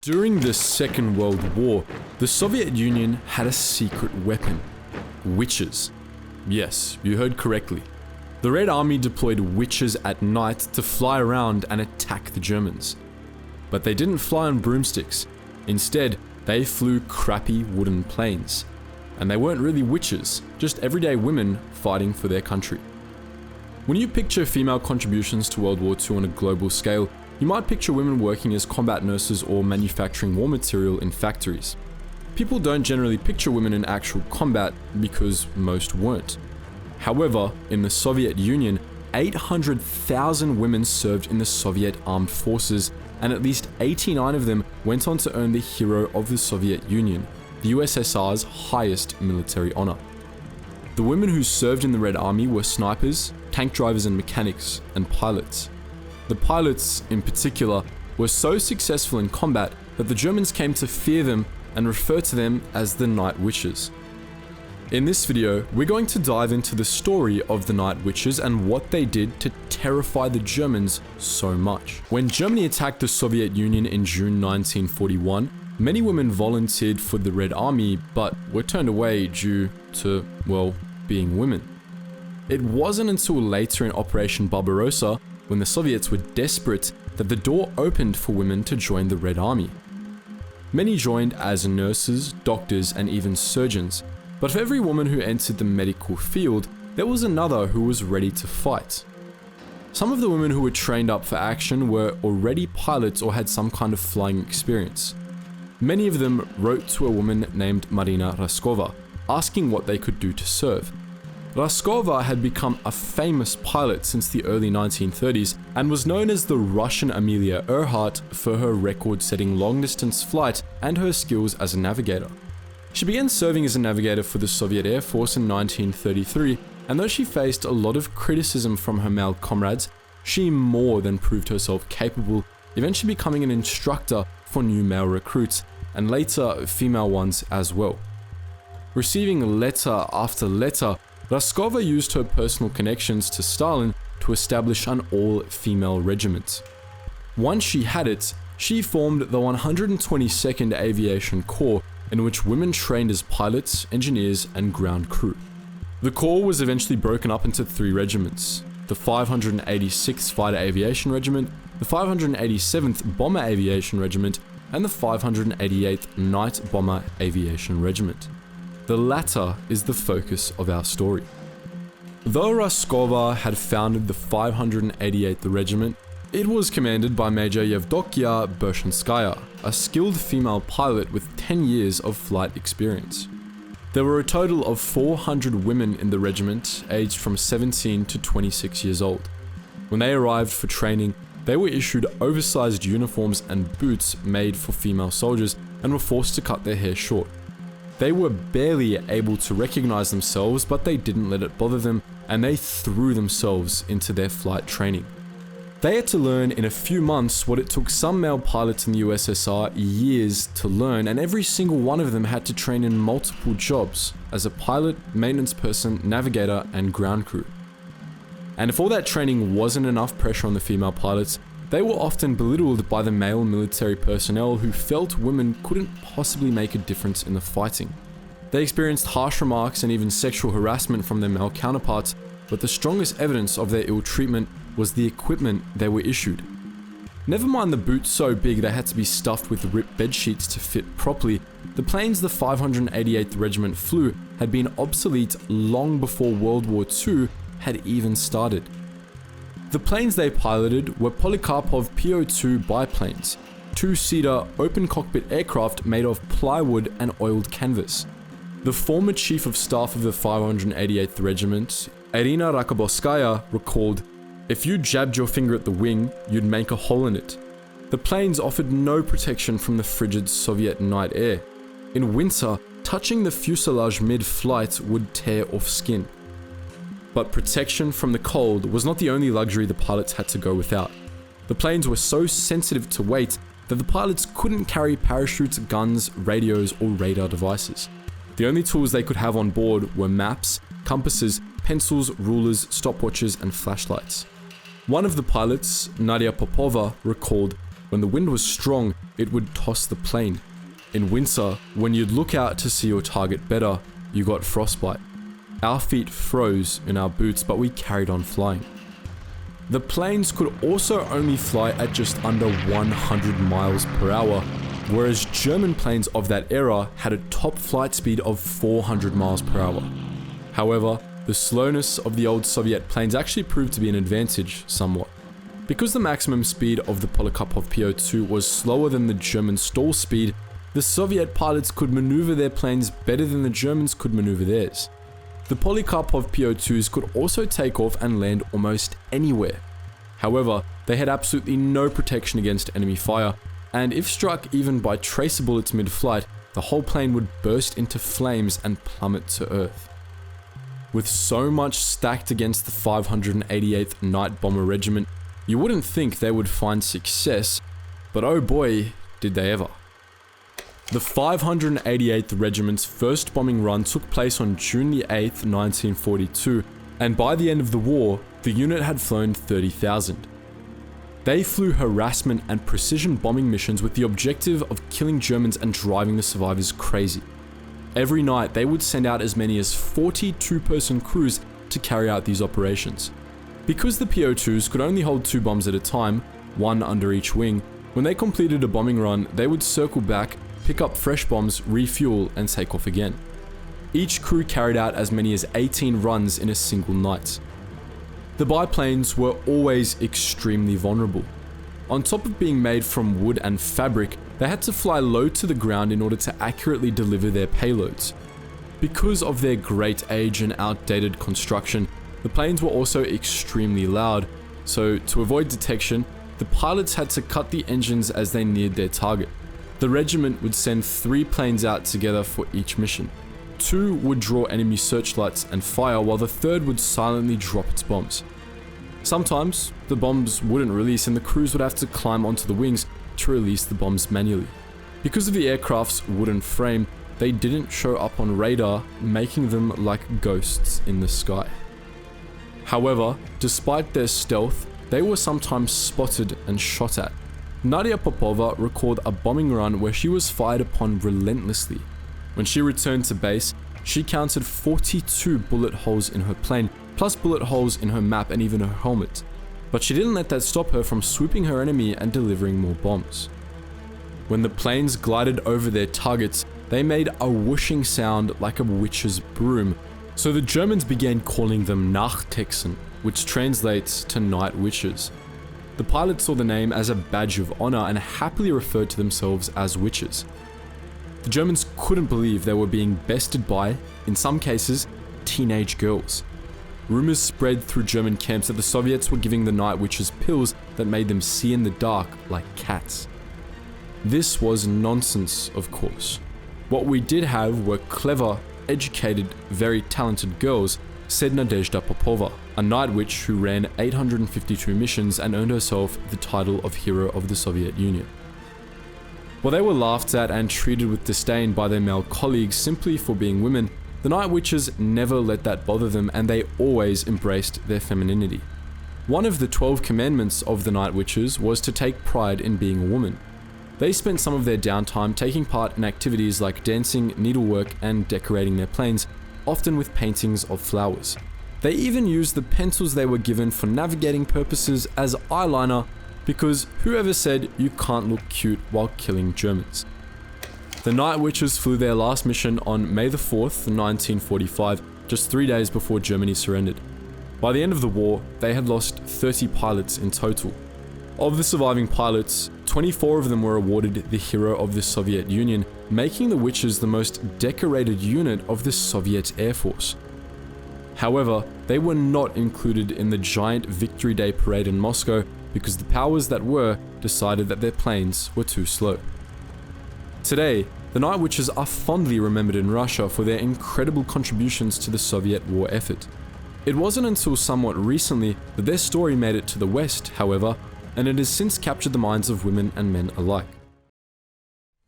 During the Second World War, the Soviet Union had a secret weapon: witches. Yes, you heard correctly. The Red Army deployed witches at night to fly around and attack the Germans. But they didn't fly on broomsticks. Instead, they flew crappy wooden planes. And they weren't really witches, just everyday women fighting for their country. When you picture female contributions to World War II on a global scale, you might picture women working as combat nurses or manufacturing war material in factories. People don't generally picture women in actual combat because most weren't. However, in the Soviet Union, 800,000 women served in the Soviet armed forces, and at least 89 of them went on to earn the Hero of the Soviet Union, the USSR's highest military honor. The women who served in the Red Army were snipers, tank drivers and mechanics, and pilots. The pilots, in particular, were so successful in combat that the Germans came to fear them and refer to them as the Night Witches. In this video, we're going to dive into the story of the Night Witches and what they did to terrify the Germans so much. When Germany attacked the Soviet Union in June 1941, many women volunteered for the Red Army, but were turned away due to, well, being women. It wasn't until later in Operation Barbarossa, when the Soviets were desperate, that the door opened for women to join the Red Army. Many joined as nurses, doctors, and even surgeons, but for every woman who entered the medical field, there was another who was ready to fight. Some of the women who were trained up for action were already pilots or had some kind of flying experience. Many of them wrote to a woman named Marina Raskova, asking what they could do to serve. Raskova had become a famous pilot since the early 1930s and was known as the Russian Amelia Earhart for her record-setting long-distance flight and her skills as a navigator. She began serving as a navigator for the Soviet Air Force in 1933, and though she faced a lot of criticism from her male comrades, she more than proved herself capable, eventually becoming an instructor for new male recruits, and later female ones as well. Receiving letter after letter, Raskova used her personal connections to Stalin to establish an all-female regiment. Once she had it, she formed the 122nd Aviation Corps, in which women trained as pilots, engineers, and ground crew. The Corps was eventually broken up into 3 regiments: the 586th Fighter Aviation Regiment, the 587th Bomber Aviation Regiment, and the 588th Night Bomber Aviation Regiment. The latter is the focus of our story. Though Raskova had founded the 588th Regiment, it was commanded by Major Yevdokia Bershenskaya, a skilled female pilot with 10 years of flight experience. There were a total of 400 women in the regiment, aged from 17 to 26 years old. When they arrived for training, they were issued oversized uniforms and boots made for female soldiers and were forced to cut their hair short. They were barely able to recognize themselves, but they didn't let it bother them, and they threw themselves into their flight training. They had to learn in a few months what it took some male pilots in the USSR years to learn, and every single one of them had to train in multiple jobs as a pilot, maintenance person, navigator, and ground crew. And if all that training wasn't enough pressure on the female pilots, they were often belittled by the male military personnel who felt women couldn't possibly make a difference in the fighting. They experienced harsh remarks and even sexual harassment from their male counterparts, but the strongest evidence of their ill treatment was the equipment they were issued. Never mind the boots so big they had to be stuffed with ripped bed sheets to fit properly, the planes the 588th Regiment flew had been obsolete long before World War II had even started. The planes they piloted were Polikarpov PO-2 biplanes, 2-seater open cockpit aircraft made of plywood and oiled canvas. The former Chief of Staff of the 588th Regiment, Irina Rakoboskaya, recalled, "If you jabbed your finger at the wing, you'd make a hole in it." The planes offered no protection from the frigid Soviet night air. In winter, touching the fuselage mid-flight would tear off skin. But protection from the cold was not the only luxury the pilots had to go without. The planes were so sensitive to weight that the pilots couldn't carry parachutes, guns, radios, or radar devices. The only tools they could have on board were maps, compasses, pencils, rulers, stopwatches, and flashlights. One of the pilots, Nadia Popova, recalled, When the wind was strong, it would toss the plane. In winter, when you'd look out to see your target better, you got frostbite. Our feet froze in our boots, but we carried on flying. The planes could also only fly at just under 100 miles per hour, whereas German planes of that era had a top flight speed of 400 miles per hour. However, the slowness of the old Soviet planes actually proved to be an advantage somewhat. Because the maximum speed of the Polikarpov PO-2 was slower than the German stall speed, the Soviet pilots could maneuver their planes better than the Germans could maneuver theirs. The Polikarpov PO-2s could also take off and land almost anywhere. However, they had absolutely no protection against enemy fire, and if struck even by tracer bullets mid-flight, the whole plane would burst into flames and plummet to Earth. With so much stacked against the 588th Night Bomber Regiment, you wouldn't think they would find success, but oh boy, did they ever. The 588th Regiment's first bombing run took place on June the 8th, 1942, and by the end of the war, the unit had flown 30,000. They flew harassment and precision bombing missions with the objective of killing Germans and driving the survivors crazy. Every night, they would send out as many as 40 two-person crews to carry out these operations. Because the PO-2s could only hold 2 bombs at a time, one under each wing, when they completed a bombing run, they would circle back, pick up fresh bombs, refuel, and take off again. Each crew carried out as many as 18 runs in a single night. The biplanes were always extremely vulnerable. On top of being made from wood and fabric, they had to fly low to the ground in order to accurately deliver their payloads. Because of their great age and outdated construction, the planes were also extremely loud, so to avoid detection, the pilots had to cut the engines as they neared their target. The regiment would send 3 planes out together for each mission. 2 would draw enemy searchlights and fire, while the 3rd would silently drop its bombs. Sometimes, the bombs wouldn't release and the crews would have to climb onto the wings to release the bombs manually. Because of the aircraft's wooden frame, they didn't show up on radar, making them like ghosts in the sky. However, despite their stealth, they were sometimes spotted and shot at. Nadia Popova recalled a bombing run where she was fired upon relentlessly. When she returned to base, she counted 42 bullet holes in her plane, plus bullet holes in her map and even her helmet. But she didn't let that stop her from swooping her enemy and delivering more bombs. When the planes glided over their targets, they made a whooshing sound like a witch's broom, so the Germans began calling them Nachthexen, which translates to night witches. The pilots saw the name as a badge of honor and happily referred to themselves as witches. The Germans couldn't believe they were being bested by, in some cases, teenage girls. Rumors spread through German camps that the Soviets were giving the night witches pills that made them see in the dark like cats. This was nonsense, of course. What we did have were clever, educated, very talented girls, said Nadezhda Popova, a night witch who ran 852 missions and earned herself the title of Hero of the Soviet Union. While they were laughed at and treated with disdain by their male colleagues simply for being women, the night witches never let that bother them and they always embraced their femininity. One of the 12 commandments of the night witches was to take pride in being a woman. They spent some of their downtime taking part in activities like dancing, needlework, and decorating their planes, often with paintings of flowers. They even used the pencils they were given for navigating purposes as eyeliner, because whoever said you can't look cute while killing Germans? The Night Witches flew their last mission on May the 4th, 1945, just 3 days before Germany surrendered. By the end of the war, they had lost 30 pilots in total. Of the surviving pilots, 24 of them were awarded the Hero of the Soviet Union, making the Witches the most decorated unit of the Soviet Air Force. However, they were not included in the giant Victory Day parade in Moscow because the powers that were decided that their planes were too slow. Today, the Night Witches are fondly remembered in Russia for their incredible contributions to the Soviet war effort. It wasn't until somewhat recently that their story made it to the West, however, and it has since captured the minds of women and men alike.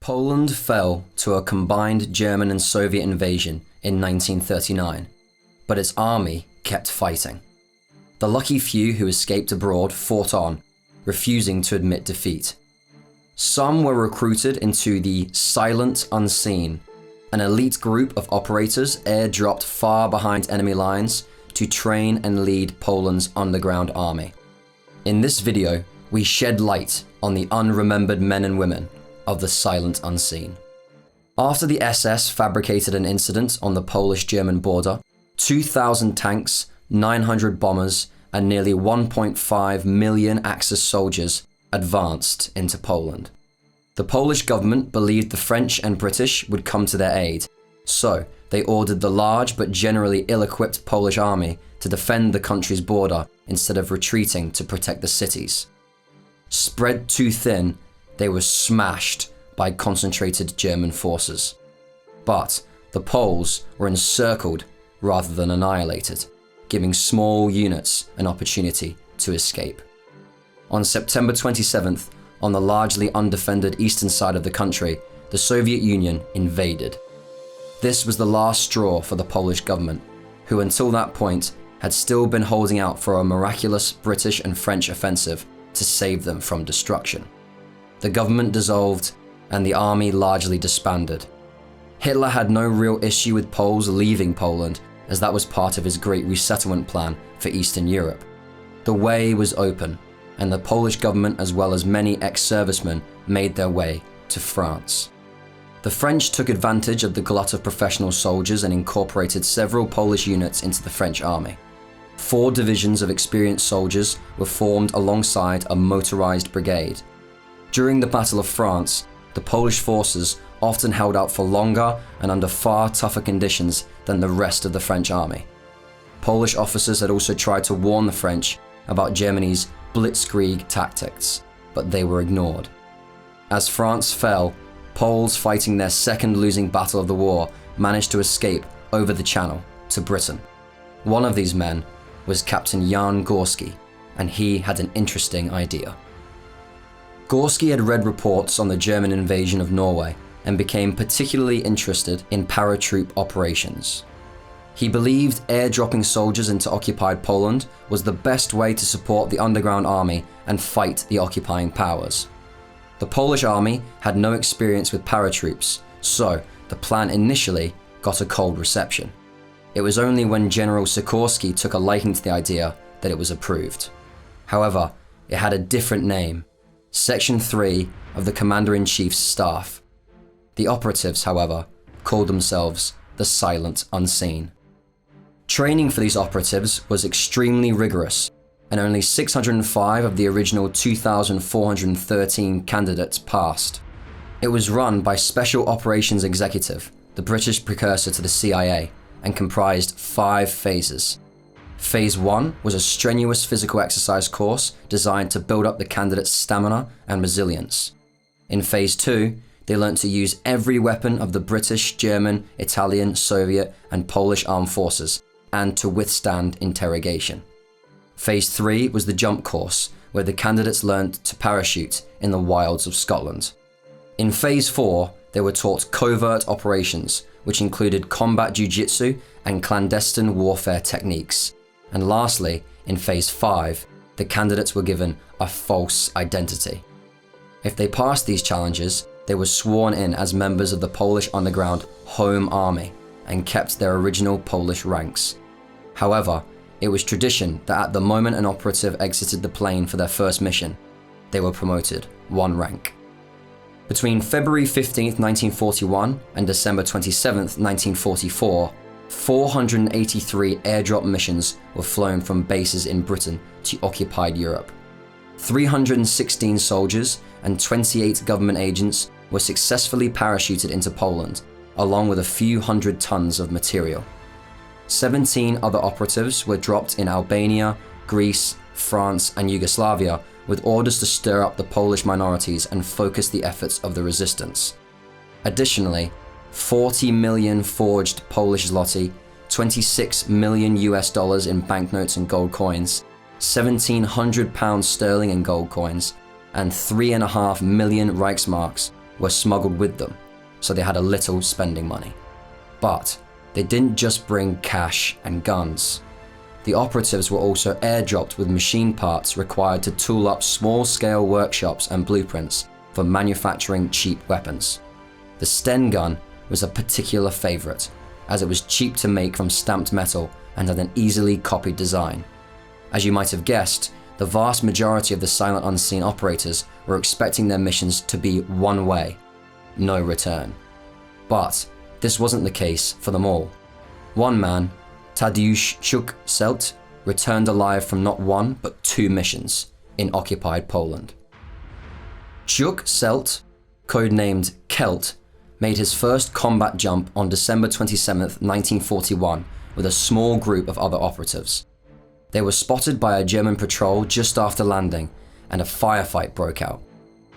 Poland fell to a combined German and Soviet invasion in 1939, but its army kept fighting. The lucky few who escaped abroad fought on, refusing to admit defeat. Some were recruited into the Silent Unseen, an elite group of operators airdropped far behind enemy lines to train and lead Poland's underground army. In this video, we shed light on the unremembered men and women of the Silent Unseen. After the SS fabricated an incident on the Polish-German border, 2,000 tanks, 900 bombers, and nearly 1.5 million Axis soldiers advanced into Poland. The Polish government believed the French and British would come to their aid, so they ordered the large but generally ill-equipped Polish army to defend the country's border instead of retreating to protect the cities. Spread too thin, they were smashed by concentrated German forces. But the Poles were encircled rather than annihilated, giving small units an opportunity to escape. On September 27th, on the largely undefended eastern side of the country, the Soviet Union invaded. This was the last straw for the Polish government, who until that point had still been holding out for a miraculous British and French offensive to save them from destruction. The government dissolved and the army largely disbanded. Hitler had no real issue with Poles leaving Poland, as that was part of his Great Resettlement plan for Eastern Europe. The way was open, and the Polish government as well as many ex-servicemen made their way to France. The French took advantage of the glut of professional soldiers and incorporated several Polish units into the French army. 4 divisions of experienced soldiers were formed alongside a motorized brigade. During the Battle of France, the Polish forces often held out for longer and under far tougher conditions than the rest of the French army. Polish officers had also tried to warn the French about Germany's blitzkrieg tactics, but they were ignored. As France fell, Poles fighting their second losing battle of the war managed to escape over the Channel to Britain. One of these men was Captain Jan Gorski, and he had an interesting idea. Gorski had read reports on the German invasion of Norway and became particularly interested in paratroop operations. He believed airdropping soldiers into occupied Poland was the best way to support the underground army and fight the occupying powers. The Polish army had no experience with paratroops, so the plan initially got a cold reception. It was only when General Sikorski took a liking to the idea that it was approved. However, it had a different name, Section 3 of the Commander-in-Chief's staff. The operatives, however, called themselves the Silent Unseen. Training for these operatives was extremely rigorous, and only 605 of the original 2,413 candidates passed. It was run by Special Operations Executive, the British precursor to the CIA, and comprised 5 phases. Phase 1 was a strenuous physical exercise course designed to build up the candidates' stamina and resilience. In Phase 2, they learnt to use every weapon of the British, German, Italian, Soviet, and Polish armed forces, and to withstand interrogation. Phase 3 was the jump course, where the candidates learnt to parachute in the wilds of Scotland. In Phase 4, they were taught covert operations, which included combat jiu-jitsu and clandestine warfare techniques. And lastly, in Phase 5, the candidates were given a false identity. If they passed these challenges, they were sworn in as members of the Polish underground Home Army and kept their original Polish ranks. However, it was tradition that at the moment an operative exited the plane for their first mission, they were promoted 1 rank. Between February 15, 1941 and December 27, 1944, 483 airdrop missions were flown from bases in Britain to occupied Europe. 316 soldiers and 28 government agents were successfully parachuted into Poland, along with a few hundred tons of material. 17 other operatives were dropped in Albania, Greece, France, and Yugoslavia, with orders to stir up the Polish minorities and focus the efforts of the resistance. Additionally, 40 million forged Polish zloty, $26 million in banknotes and gold coins, 1,700 pounds sterling in gold coins, and 3.5 million Reichsmarks were smuggled with them, so they had a little spending money. But they didn't just bring cash and guns. The operatives were also airdropped with machine parts required to tool up small-scale workshops and blueprints for manufacturing cheap weapons. The Sten gun was a particular favorite, as it was cheap to make from stamped metal and had an easily copied design. As you might have guessed, the vast majority of the silent unseen operators were expecting their missions to be one way, no return. But this wasn't the case for them all. One man, Tadeusz Czuk-Selt, returned alive from not one but 2 missions in occupied Poland. Czuk-Selt, codenamed Celt, made his first combat jump on December 27, 1941, with a small group of other operatives. They were spotted by a German patrol just after landing, and a firefight broke out.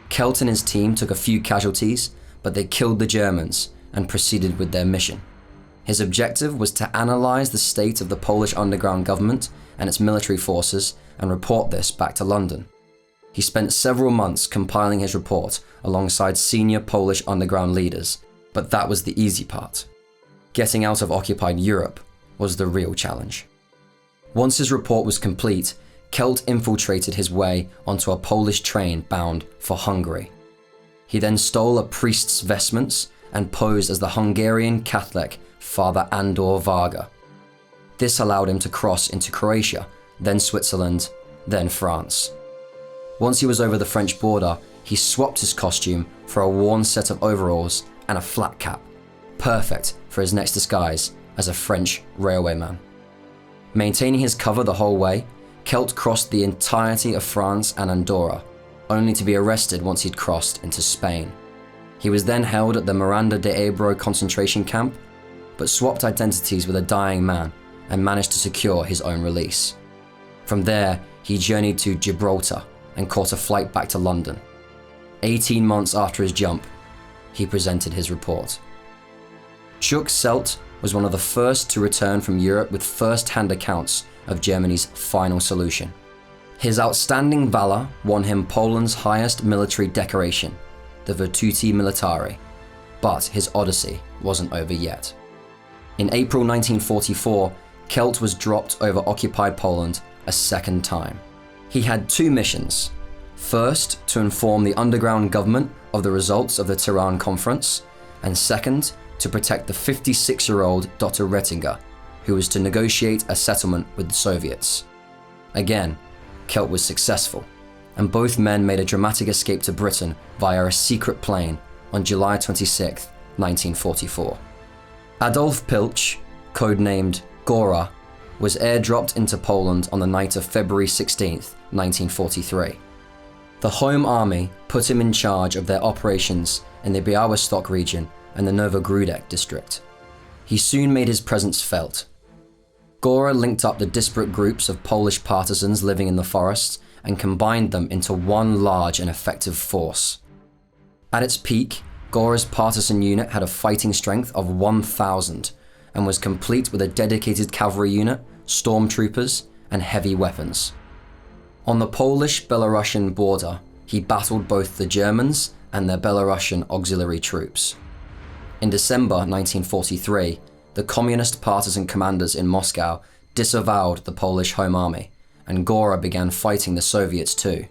Celt and his team took a few casualties, but they killed the Germans and proceeded with their mission. His objective was to analyze the state of the Polish underground government and its military forces and report this back to London. He spent several months compiling his report alongside senior Polish underground leaders, but that was the easy part. Getting out of occupied Europe was the real challenge. Once his report was complete, Celt infiltrated his way onto a Polish train bound for Hungary. He then stole a priest's vestments and posed as the Hungarian Catholic Father Andor Varga. This allowed him to cross into Croatia, then Switzerland, then France. Once he was over the French border, he swapped his costume for a worn set of overalls and a flat cap, perfect for his next disguise as a French railwayman. Maintaining his cover the whole way, Celt crossed the entirety of France and Andorra, only to be arrested once he'd crossed into Spain. He was then held at the Miranda de Ebro concentration camp, but swapped identities with a dying man and managed to secure his own release. From there, he journeyed to Gibraltar and caught a flight back to London. 18 months after his jump, he presented his report. Czuk-Selt was one of the first to return from Europe with first-hand accounts of Germany's final solution. His outstanding valor won him Poland's highest military decoration, the Virtuti Militari, but his odyssey wasn't over yet. In April 1944, Celt was dropped over occupied Poland a second time. He had 2 missions. First, to inform the underground government of the results of the Tehran Conference, and second, to protect the 56-year-old Dr. Rettinger, who was to negotiate a settlement with the Soviets. Again, Celt was successful, and both men made a dramatic escape to Britain via a secret plane on July 26, 1944. Adolf Pilch, codenamed Gora, was airdropped into Poland on the night of February 16, 1943. The Home Army put him in charge of their operations in the Białystok region and the Novogródek district. He soon made his presence felt. Gora linked up the disparate groups of Polish partisans living in the forests and combined them into one large and effective force. At its peak, Gora's partisan unit had a fighting strength of 1,000 and was complete with a dedicated cavalry unit, stormtroopers, and heavy weapons. On the Polish-Belarusian border, he battled both the Germans and their Belarusian auxiliary troops. In December 1943, the communist partisan commanders in Moscow disavowed the Polish Home Army, and Gora began fighting the Soviets too.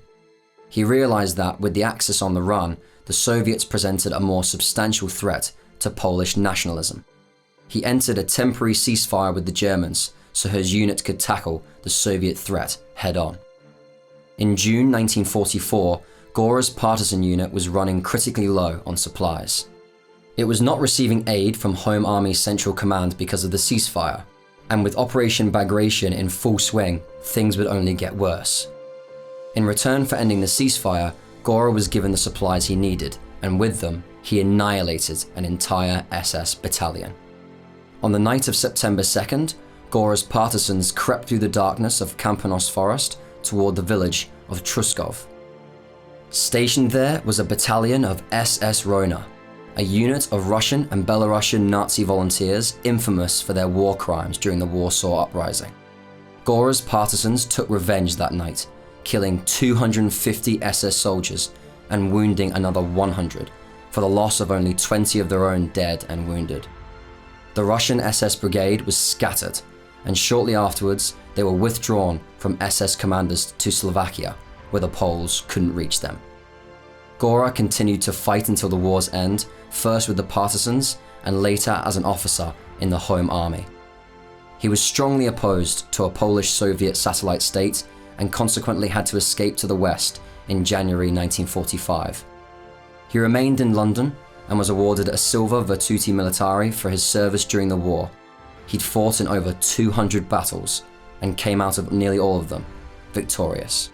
He realized that with the Axis on the run, the Soviets presented a more substantial threat to Polish nationalism. He entered a temporary ceasefire with the Germans so his unit could tackle the Soviet threat head-on. In June 1944, Gora's partisan unit was running critically low on supplies. It was not receiving aid from Home Army Central Command because of the ceasefire, and with Operation Bagration in full swing, things would only get worse. In return for ending the ceasefire, Gora was given the supplies he needed, and with them, he annihilated an entire SS battalion. On the night of September 2nd, Gora's partisans crept through the darkness of Kamponos Forest toward the village of Truskov. Stationed there was a battalion of SS Rona, a unit of Russian and Belarusian Nazi volunteers infamous for their war crimes during the Warsaw Uprising. Gora's partisans took revenge that night, killing 250 SS soldiers and wounding another 100, for the loss of only 20 of their own dead and wounded. The Russian SS brigade was scattered, and shortly afterwards they were withdrawn from SS commanders to Slovakia, where the Poles couldn't reach them. Gurkha continued to fight until the war's end, first with the partisans and later as an officer in the home army. He was strongly opposed to a Polish-Soviet satellite state and consequently had to escape to the west in January 1945. He remained in London and was awarded a Silver Virtuti Militari for his service during the war. He'd fought in over 200 battles and came out of nearly all of them victorious.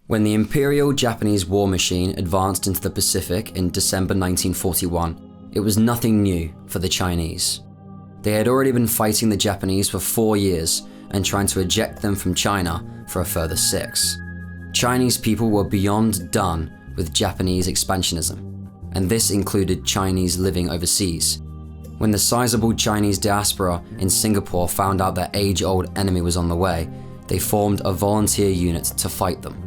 When the Imperial Japanese war machine advanced into the Pacific in December 1941, it was nothing new for the Chinese. They had already been fighting the Japanese for 4 years and trying to eject them from China for a further 6. Chinese people were beyond done with Japanese expansionism, and this included Chinese living overseas. When the sizable Chinese diaspora in Singapore found out their age-old enemy was on the way, they formed a volunteer unit to fight them.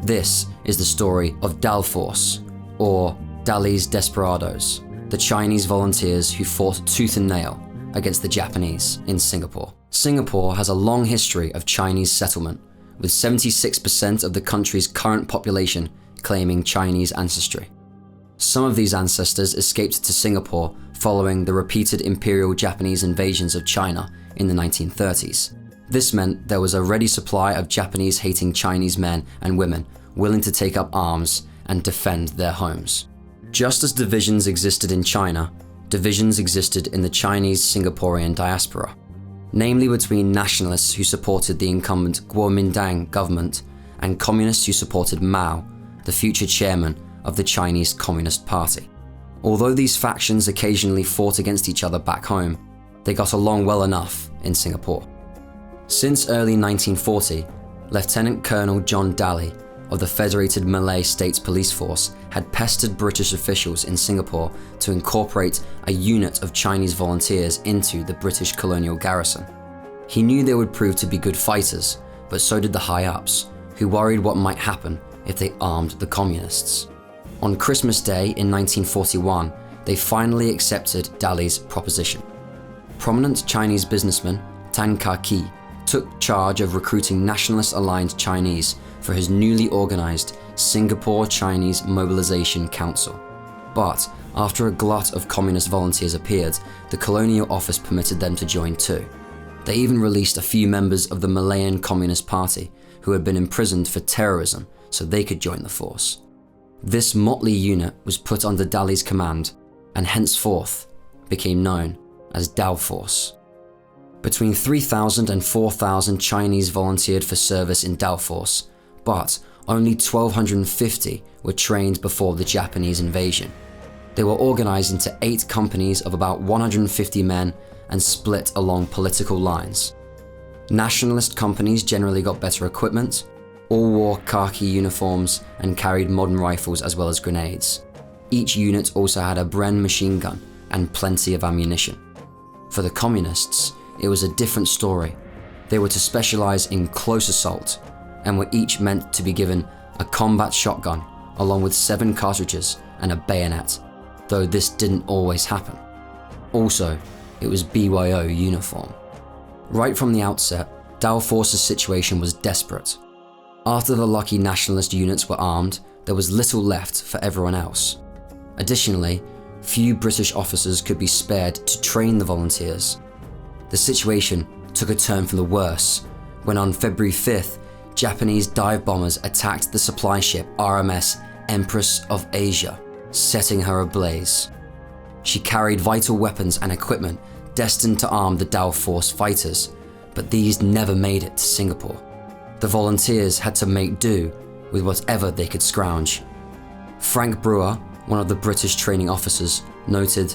This is the story of Dalforce, or Dali's Desperados, the Chinese volunteers who fought tooth and nail against the Japanese in Singapore. Singapore has a long history of Chinese settlement, with 76% of the country's current population claiming Chinese ancestry. Some of these ancestors escaped to Singapore following the repeated Imperial Japanese invasions of China in the 1930s. This meant there was a ready supply of Japanese-hating Chinese men and women willing to take up arms and defend their homes. Just as divisions existed in China, divisions existed in the Chinese Singaporean diaspora, namely between nationalists who supported the incumbent Kuomintang government and communists who supported Mao, the future chairman of the Chinese Communist Party. Although these factions occasionally fought against each other back home, they got along well enough in Singapore. Since early 1940, Lieutenant Colonel John Daly of the Federated Malay States Police Force had pestered British officials in Singapore to incorporate a unit of Chinese volunteers into the British colonial garrison. He knew they would prove to be good fighters, but so did the high-ups, who worried what might happen if they armed the communists. On Christmas Day in 1941, they finally accepted Daly's proposition. Prominent Chinese businessman Tan Ka-ki took charge of recruiting nationalist-aligned Chinese for his newly organized Singapore Chinese Mobilization Council. But after a glut of communist volunteers appeared, the colonial office permitted them to join too. They even released a few members of the Malayan Communist Party who had been imprisoned for terrorism so they could join the force. This motley unit was put under Daly's command and henceforth became known as Dalforce. Between 3,000 and 4,000 Chinese volunteered for service in Dalforce, but only 1,250 were trained before the Japanese invasion. They were organized into 8 companies of about 150 men and split along political lines. Nationalist companies generally got better equipment, all wore khaki uniforms and carried modern rifles as well as grenades. Each unit also had a Bren machine gun and plenty of ammunition. For the communists, it was a different story. They were to specialize in close assault and were each meant to be given a combat shotgun along with 7 cartridges and a bayonet, though this didn't always happen. Also, it was BYO uniform. Right from the outset, Dalforce's situation was desperate. After the lucky nationalist units were armed, there was little left for everyone else. Additionally, few British officers could be spared to train the volunteers. The situation took a turn for the worse when on February 5th, Japanese dive bombers attacked the supply ship RMS Empress of Asia, setting her ablaze. She carried vital weapons and equipment destined to arm the Dalforce fighters, but these never made it to Singapore. The volunteers had to make do with whatever they could scrounge. Frank Brewer, one of the British training officers, noted,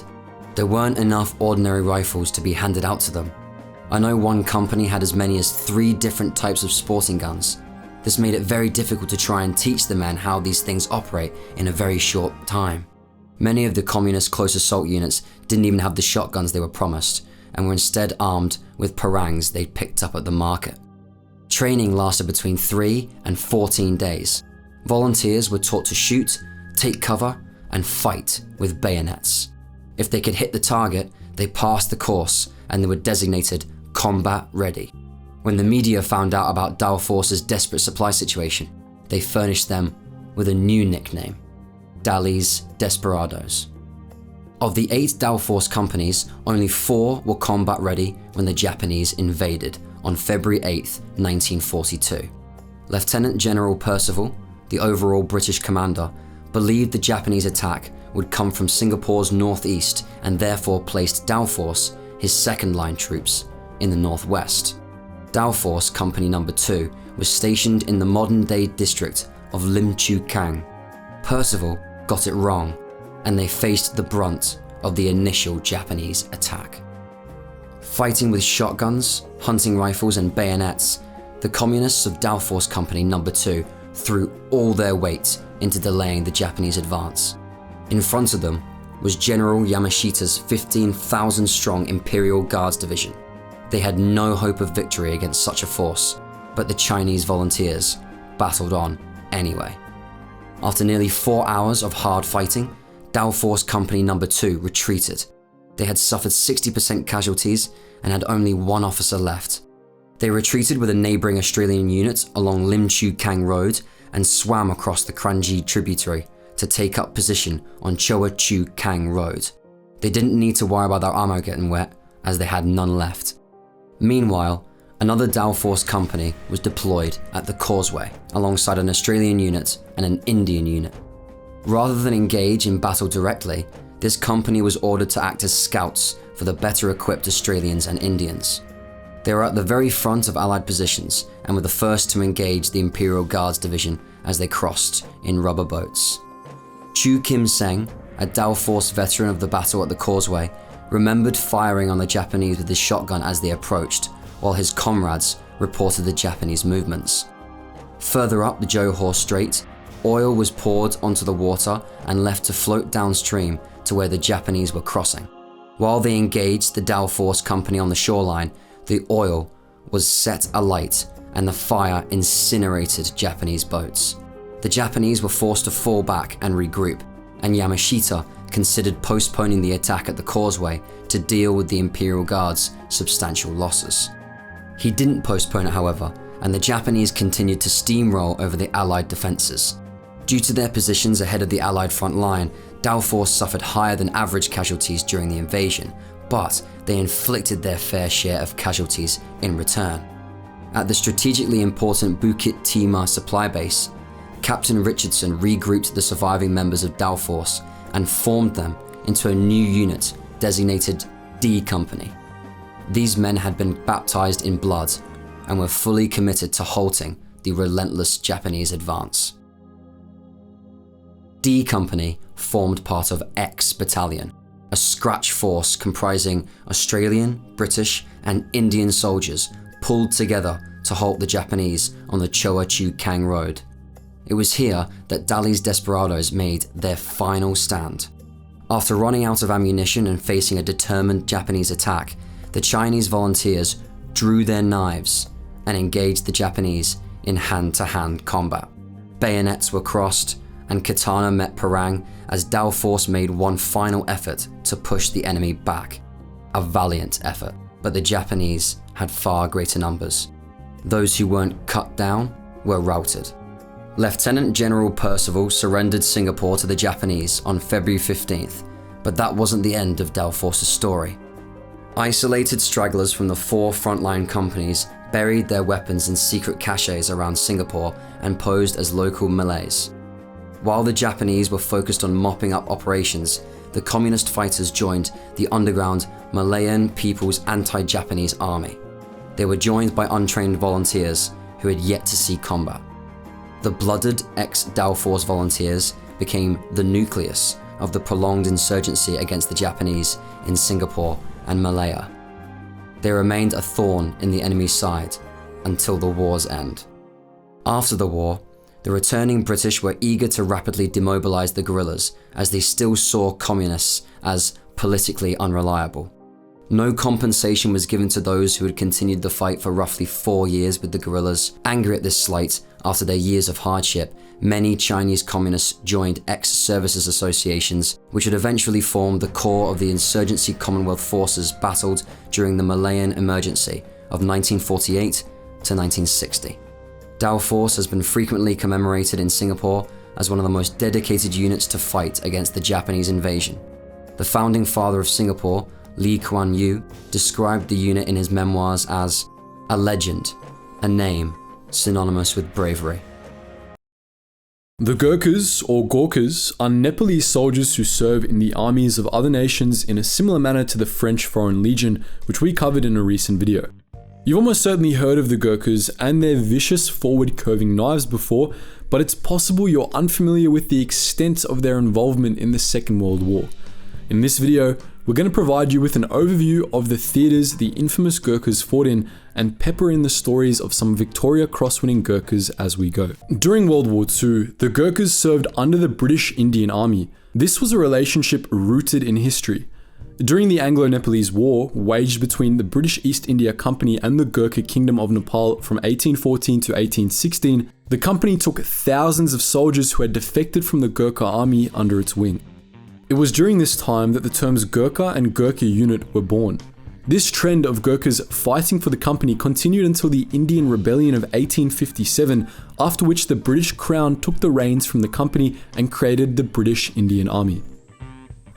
"There weren't enough ordinary rifles to be handed out to them. I know one company had as many as 3 different types of sporting guns. This made it very difficult to try and teach the men how these things operate in a very short time." Many of the communist close assault units didn't even have the shotguns they were promised, and were instead armed with parangs they'd picked up at the market. Training lasted between 3 and 14 days. Volunteers were taught to shoot, take cover, and fight with bayonets. If they could hit the target, they passed the course and they were designated combat ready. When the media found out about Dalforce's desperate supply situation, they furnished them with a new nickname, Dally's Desperados. Of the 8 Dalforce companies, only 4 were combat ready when the Japanese invaded on February 8, 1942. Lieutenant General Percival, the overall British commander, believed the Japanese attack would come from Singapore's northeast and therefore placed Dalforce, his second-line troops, in the northwest. Dalforce Company No. 2 was stationed in the modern-day district of Lim Chu Kang. Percival got it wrong, and they faced the brunt of the initial Japanese attack. Fighting with shotguns, hunting rifles and bayonets, the communists of Dalforce Company No. 2 threw all their weight into delaying the Japanese advance. In front of them was General Yamashita's 15,000-strong Imperial Guards Division. They had no hope of victory against such a force, but the Chinese volunteers battled on anyway. After nearly 4 hours of hard fighting, Dalforce Company No. 2 retreated. They had suffered 60% casualties and had only 1 officer left. They retreated with a neighbouring Australian unit along Lim Chu Kang Road and swam across the Kranji tributary to take up position on Choa Chu Kang Road. They didn't need to worry about their ammo getting wet, as they had none left. Meanwhile, another Dalforce company was deployed at the Causeway alongside an Australian unit and an Indian unit. Rather than engage in battle directly, this company was ordered to act as scouts for the better equipped Australians and Indians. They were at the very front of Allied positions and were the first to engage the Imperial Guards Division as they crossed in rubber boats. Chu Kim Seng, a Dalforce veteran of the battle at the Causeway, remembered firing on the Japanese with his shotgun as they approached, while his comrades reported the Japanese movements. Further up the Johor Strait, oil was poured onto the water and left to float downstream to where the Japanese were crossing. While they engaged the Dalforce company on the shoreline, the oil was set alight and the fire incinerated Japanese boats. The Japanese were forced to fall back and regroup, and Yamashita considered postponing the attack at the Causeway to deal with the Imperial Guard's substantial losses. He didn't postpone it, however, and the Japanese continued to steamroll over the Allied defences. Due to their positions ahead of the Allied front line, Dalforce suffered higher than average casualties during the invasion, but they inflicted their fair share of casualties in return. At the strategically important Bukit Timah supply base, Captain Richardson regrouped the surviving members of Dalforce and formed them into a new unit designated D Company. These men had been baptized in blood and were fully committed to halting the relentless Japanese advance. D Company formed part of X Battalion, a scratch force comprising Australian, British and Indian soldiers pulled together to halt the Japanese on the Choa Chu Kang Road. It was here that Dally's Desperados made their final stand. After running out of ammunition and facing a determined Japanese attack, the Chinese volunteers drew their knives and engaged the Japanese in hand-to-hand combat. Bayonets were crossed and katana met parang as Dalforce made one final effort to push the enemy back. A valiant effort, but the Japanese had far greater numbers. Those who weren't cut down were routed. Lieutenant General Percival surrendered Singapore to the Japanese on February 15th, but that wasn't the end of Dalforce's story. Isolated stragglers from the 4 frontline companies buried their weapons in secret caches around Singapore and posed as local Malays. While the Japanese were focused on mopping up operations, the communist fighters joined the underground Malayan People's Anti-Japanese Army. They were joined by untrained volunteers who had yet to see combat. The blooded ex-Dalforce volunteers became the nucleus of the prolonged insurgency against the Japanese in Singapore and Malaya. They remained a thorn in the enemy's side until the war's end. After the war, the returning British were eager to rapidly demobilize the guerrillas as they still saw communists as politically unreliable. No compensation was given to those who had continued the fight for roughly 4 years with the guerrillas. Angry at this slight, after their years of hardship, many Chinese communists joined ex-services associations, which would eventually form the core of the insurgency Commonwealth forces battled during the Malayan Emergency of 1948 to 1960. Dalforce has been frequently commemorated in Singapore as one of the most dedicated units to fight against the Japanese invasion. The founding father of Singapore, Lee Kuan Yew, described the unit in his memoirs as a legend, a name synonymous with bravery. The Gurkhas, or Gurkhas, are Nepalese soldiers who serve in the armies of other nations in a similar manner to the French Foreign Legion, which we covered in a recent video. You've almost certainly heard of the Gurkhas and their vicious forward-curving knives before, but it's possible you're unfamiliar with the extent of their involvement in the Second World War. In this video, we're going to provide you with an overview of the theatres the infamous Gurkhas fought in and pepper in the stories of some Victoria Cross-winning Gurkhas as we go. During World War II, the Gurkhas served under the British Indian Army. This was a relationship rooted in history. During the Anglo-Nepalese War, waged between the British East India Company and the Gurkha Kingdom of Nepal from 1814 to 1816, the company took thousands of soldiers who had defected from the Gurkha army under its wing. It was during this time that the terms Gurkha and Gurkha unit were born. This trend of Gurkhas fighting for the company continued until the Indian Rebellion of 1857, after which the British Crown took the reins from the company and created the British Indian Army.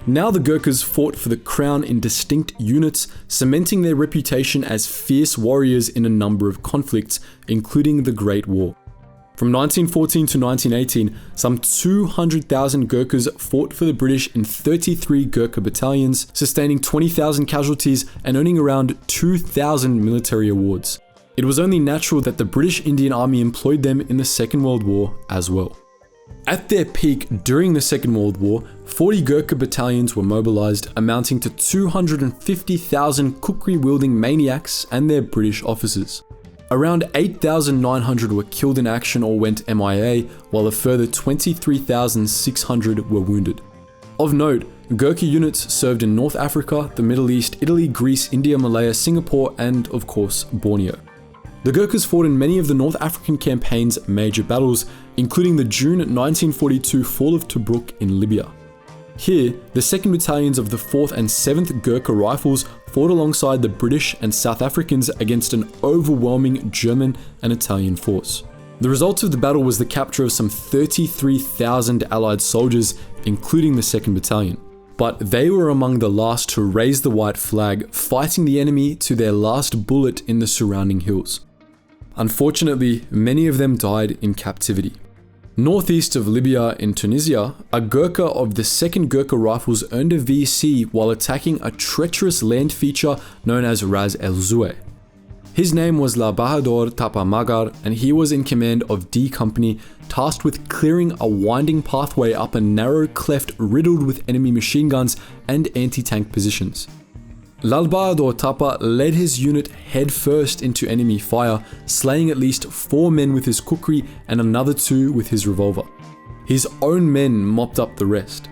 Now the Gurkhas fought for the Crown in distinct units, cementing their reputation as fierce warriors in a number of conflicts, including the Great War. From 1914 to 1918, some 200,000 Gurkhas fought for the British in 33 Gurkha battalions, sustaining 20,000 casualties and earning around 2,000 military awards. It was only natural that the British Indian Army employed them in the Second World War as well. At their peak during the Second World War, 40 Gurkha battalions were mobilized, amounting to 250,000 kukri-wielding maniacs and their British officers. Around 8,900 were killed in action or went MIA, while a further 23,600 were wounded. Of note, Gurkha units served in North Africa, the Middle East, Italy, Greece, India, Malaya, Singapore, and of course, Borneo. The Gurkhas fought in many of the North African campaign's major battles, including the June 1942 fall of Tobruk in Libya. Here, the 2nd Battalions of the 4th and 7th Gurkha Rifles fought alongside the British and South Africans against an overwhelming German and Italian force. The result of the battle was the capture of some 33,000 Allied soldiers, including the 2nd Battalion. But they were among the last to raise the white flag, fighting the enemy to their last bullet in the surrounding hills. Unfortunately, many of them died in captivity. Northeast of Libya in Tunisia, a Gurkha of the 2nd Gurkha Rifles earned a VC while attacking a treacherous land feature known as Ras El Zoué. His name was La Bahadur Tapa Magar, and he was in command of D Company, tasked with clearing a winding pathway up a narrow cleft riddled with enemy machine guns and anti-tank positions. Lal Bahadur Tapa led his unit headfirst into enemy fire, slaying at least 4 men with his kukri and another 2 with his revolver. His own men mopped up the rest.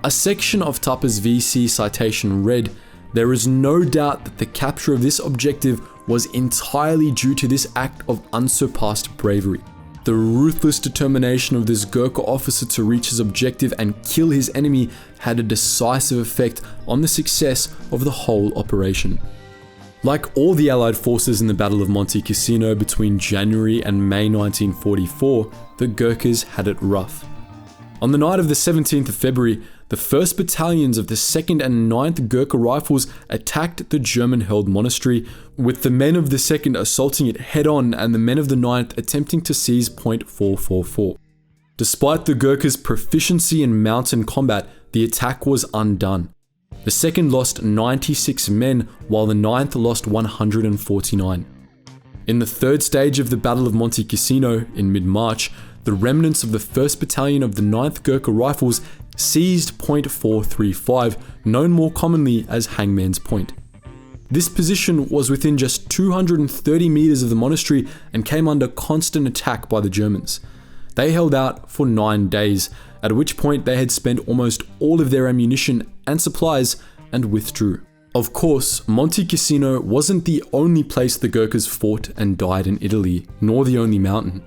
A section of Tapa's VC citation read, "There is no doubt that the capture of this objective was entirely due to this act of unsurpassed bravery. The ruthless determination of this Gurkha officer to reach his objective and kill his enemy had a decisive effect on the success of the whole operation." Like all the Allied forces in the Battle of Monte Cassino between January and May 1944, the Gurkhas had it rough. On the night of the 17th of February, the 1st Battalions of the 2nd and 9th Gurkha Rifles attacked the German-held monastery, with the men of the 2nd assaulting it head-on and the men of the 9th attempting to seize Point 444. Despite the Gurkhas' proficiency in mountain combat, the attack was undone. The 2nd lost 96 men, while the 9th lost 149. In the 3rd stage of the Battle of Monte Cassino, in mid-March, the remnants of the 1st Battalion of the 9th Gurkha Rifles seized Point 435, known more commonly as Hangman's Point. This position was within just 230 meters of the monastery and came under constant attack by the Germans. They held out for 9 days, at which point they had spent almost all of their ammunition and supplies and withdrew. Of course, Monte Cassino wasn't the only place the Gurkhas fought and died in Italy, nor the only mountain.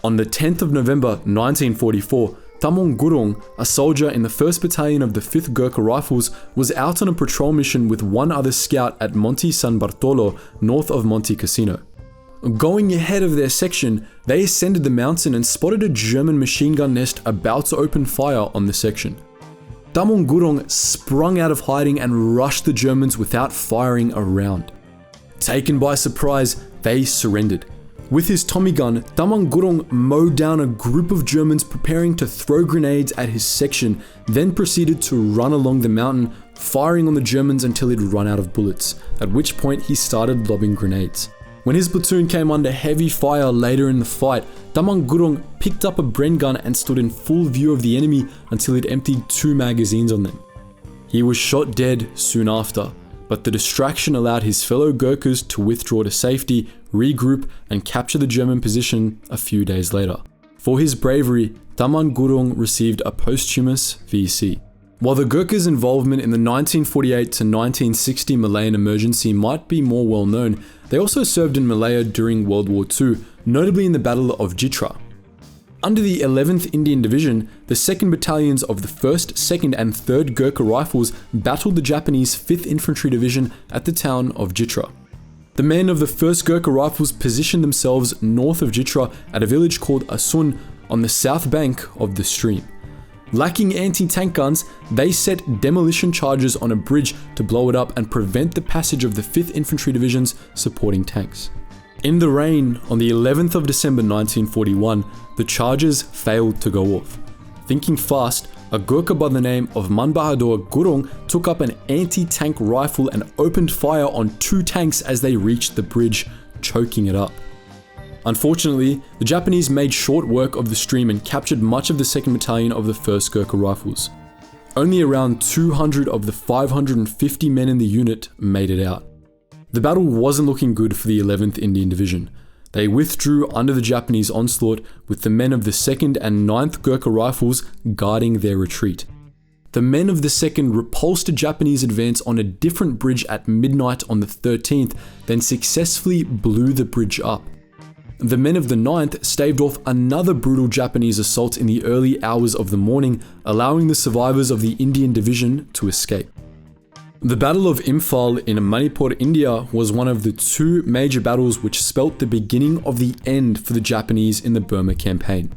On the 10th of November 1944, Tamon Gurung, a soldier in the 1st Battalion of the 5th Gurkha Rifles, was out on a patrol mission with one other scout at Monte San Bartolo, north of Monte Cassino. Going ahead of their section, they ascended the mountain and spotted a German machine gun nest about to open fire on the section. Damon Gurung sprung out of hiding and rushed the Germans without firing a round. Taken by surprise, they surrendered. With his Tommy gun, Damon Gurung mowed down a group of Germans preparing to throw grenades at his section, then proceeded to run along the mountain, firing on the Germans until he'd run out of bullets, at which point he started lobbing grenades. When his platoon came under heavy fire later in the fight, Damon Gurung picked up a Bren gun and stood in full view of the enemy until he'd emptied 2 magazines on them. He was shot dead soon after, but the distraction allowed his fellow Gurkhas to withdraw to safety, regroup, and capture the German position a few days later. For his bravery, Damon Gurung received a posthumous VC. While the Gurkhas' involvement in the 1948 to 1960 Malayan emergency might be more well known, they also served in Malaya during World War II, notably in the Battle of Jitra. Under the 11th Indian Division, the 2nd Battalions of the 1st, 2nd and 3rd Gurkha Rifles battled the Japanese 5th Infantry Division at the town of Jitra. The men of the 1st Gurkha Rifles positioned themselves north of Jitra at a village called Asun on the south bank of the stream. Lacking anti-tank guns, they set demolition charges on a bridge to blow it up and prevent the passage of the 5th Infantry Division's supporting tanks. In the rain, on the 11th of December 1941, the charges failed to go off. Thinking fast, a Gurkha by the name of Man Bahadur Gurung took up an anti-tank rifle and opened fire on 2 tanks as they reached the bridge, choking it up. Unfortunately, the Japanese made short work of the stream and captured much of the 2nd Battalion of the 1st Gurkha Rifles. Only around 200 of the 550 men in the unit made it out. The battle wasn't looking good for the 11th Indian Division. They withdrew under the Japanese onslaught, with the men of the 2nd and 9th Gurkha Rifles guarding their retreat. The men of the 2nd repulsed a Japanese advance on a different bridge at midnight on the 13th, then successfully blew the bridge up. The men of the 9th staved off another brutal Japanese assault in the early hours of the morning, allowing the survivors of the Indian Division to escape. The Battle of Imphal in Manipur, India was one of the 2 major battles which spelt the beginning of the end for the Japanese in the Burma campaign.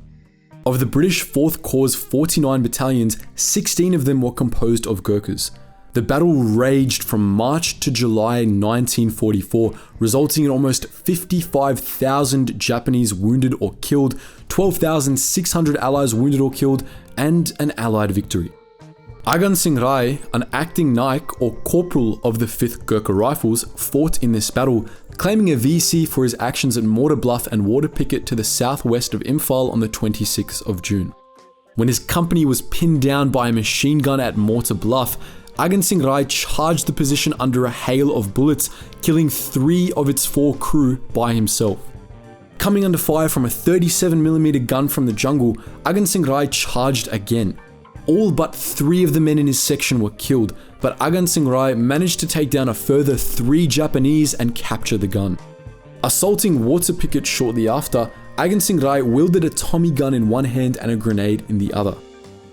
Of the British 4th Corps' 49 battalions, 16 of them were composed of Gurkhas. The battle raged from March to July 1944, resulting in almost 55,000 Japanese wounded or killed, 12,600 Allies wounded or killed, and an Allied victory. Agan Singh Rai, an acting Naik or corporal of the 5th Gurkha Rifles, fought in this battle, claiming a VC for his actions at Mortar Bluff and Water Picket to the southwest of Imphal on the 26th of June. When his company was pinned down by a machine gun at Mortar Bluff, Agan Singh Rai charged the position under a hail of bullets, killing 3 of its 4 crew by himself. Coming under fire from a 37mm gun from the jungle, Agan Singh Rai charged again. All but 3 of the men in his section were killed, but Agan Singh Rai managed to take down a further 3 Japanese and capture the gun. Assaulting Water Picket shortly after, Agan Singh Rai wielded a Tommy gun in one hand and a grenade in the other.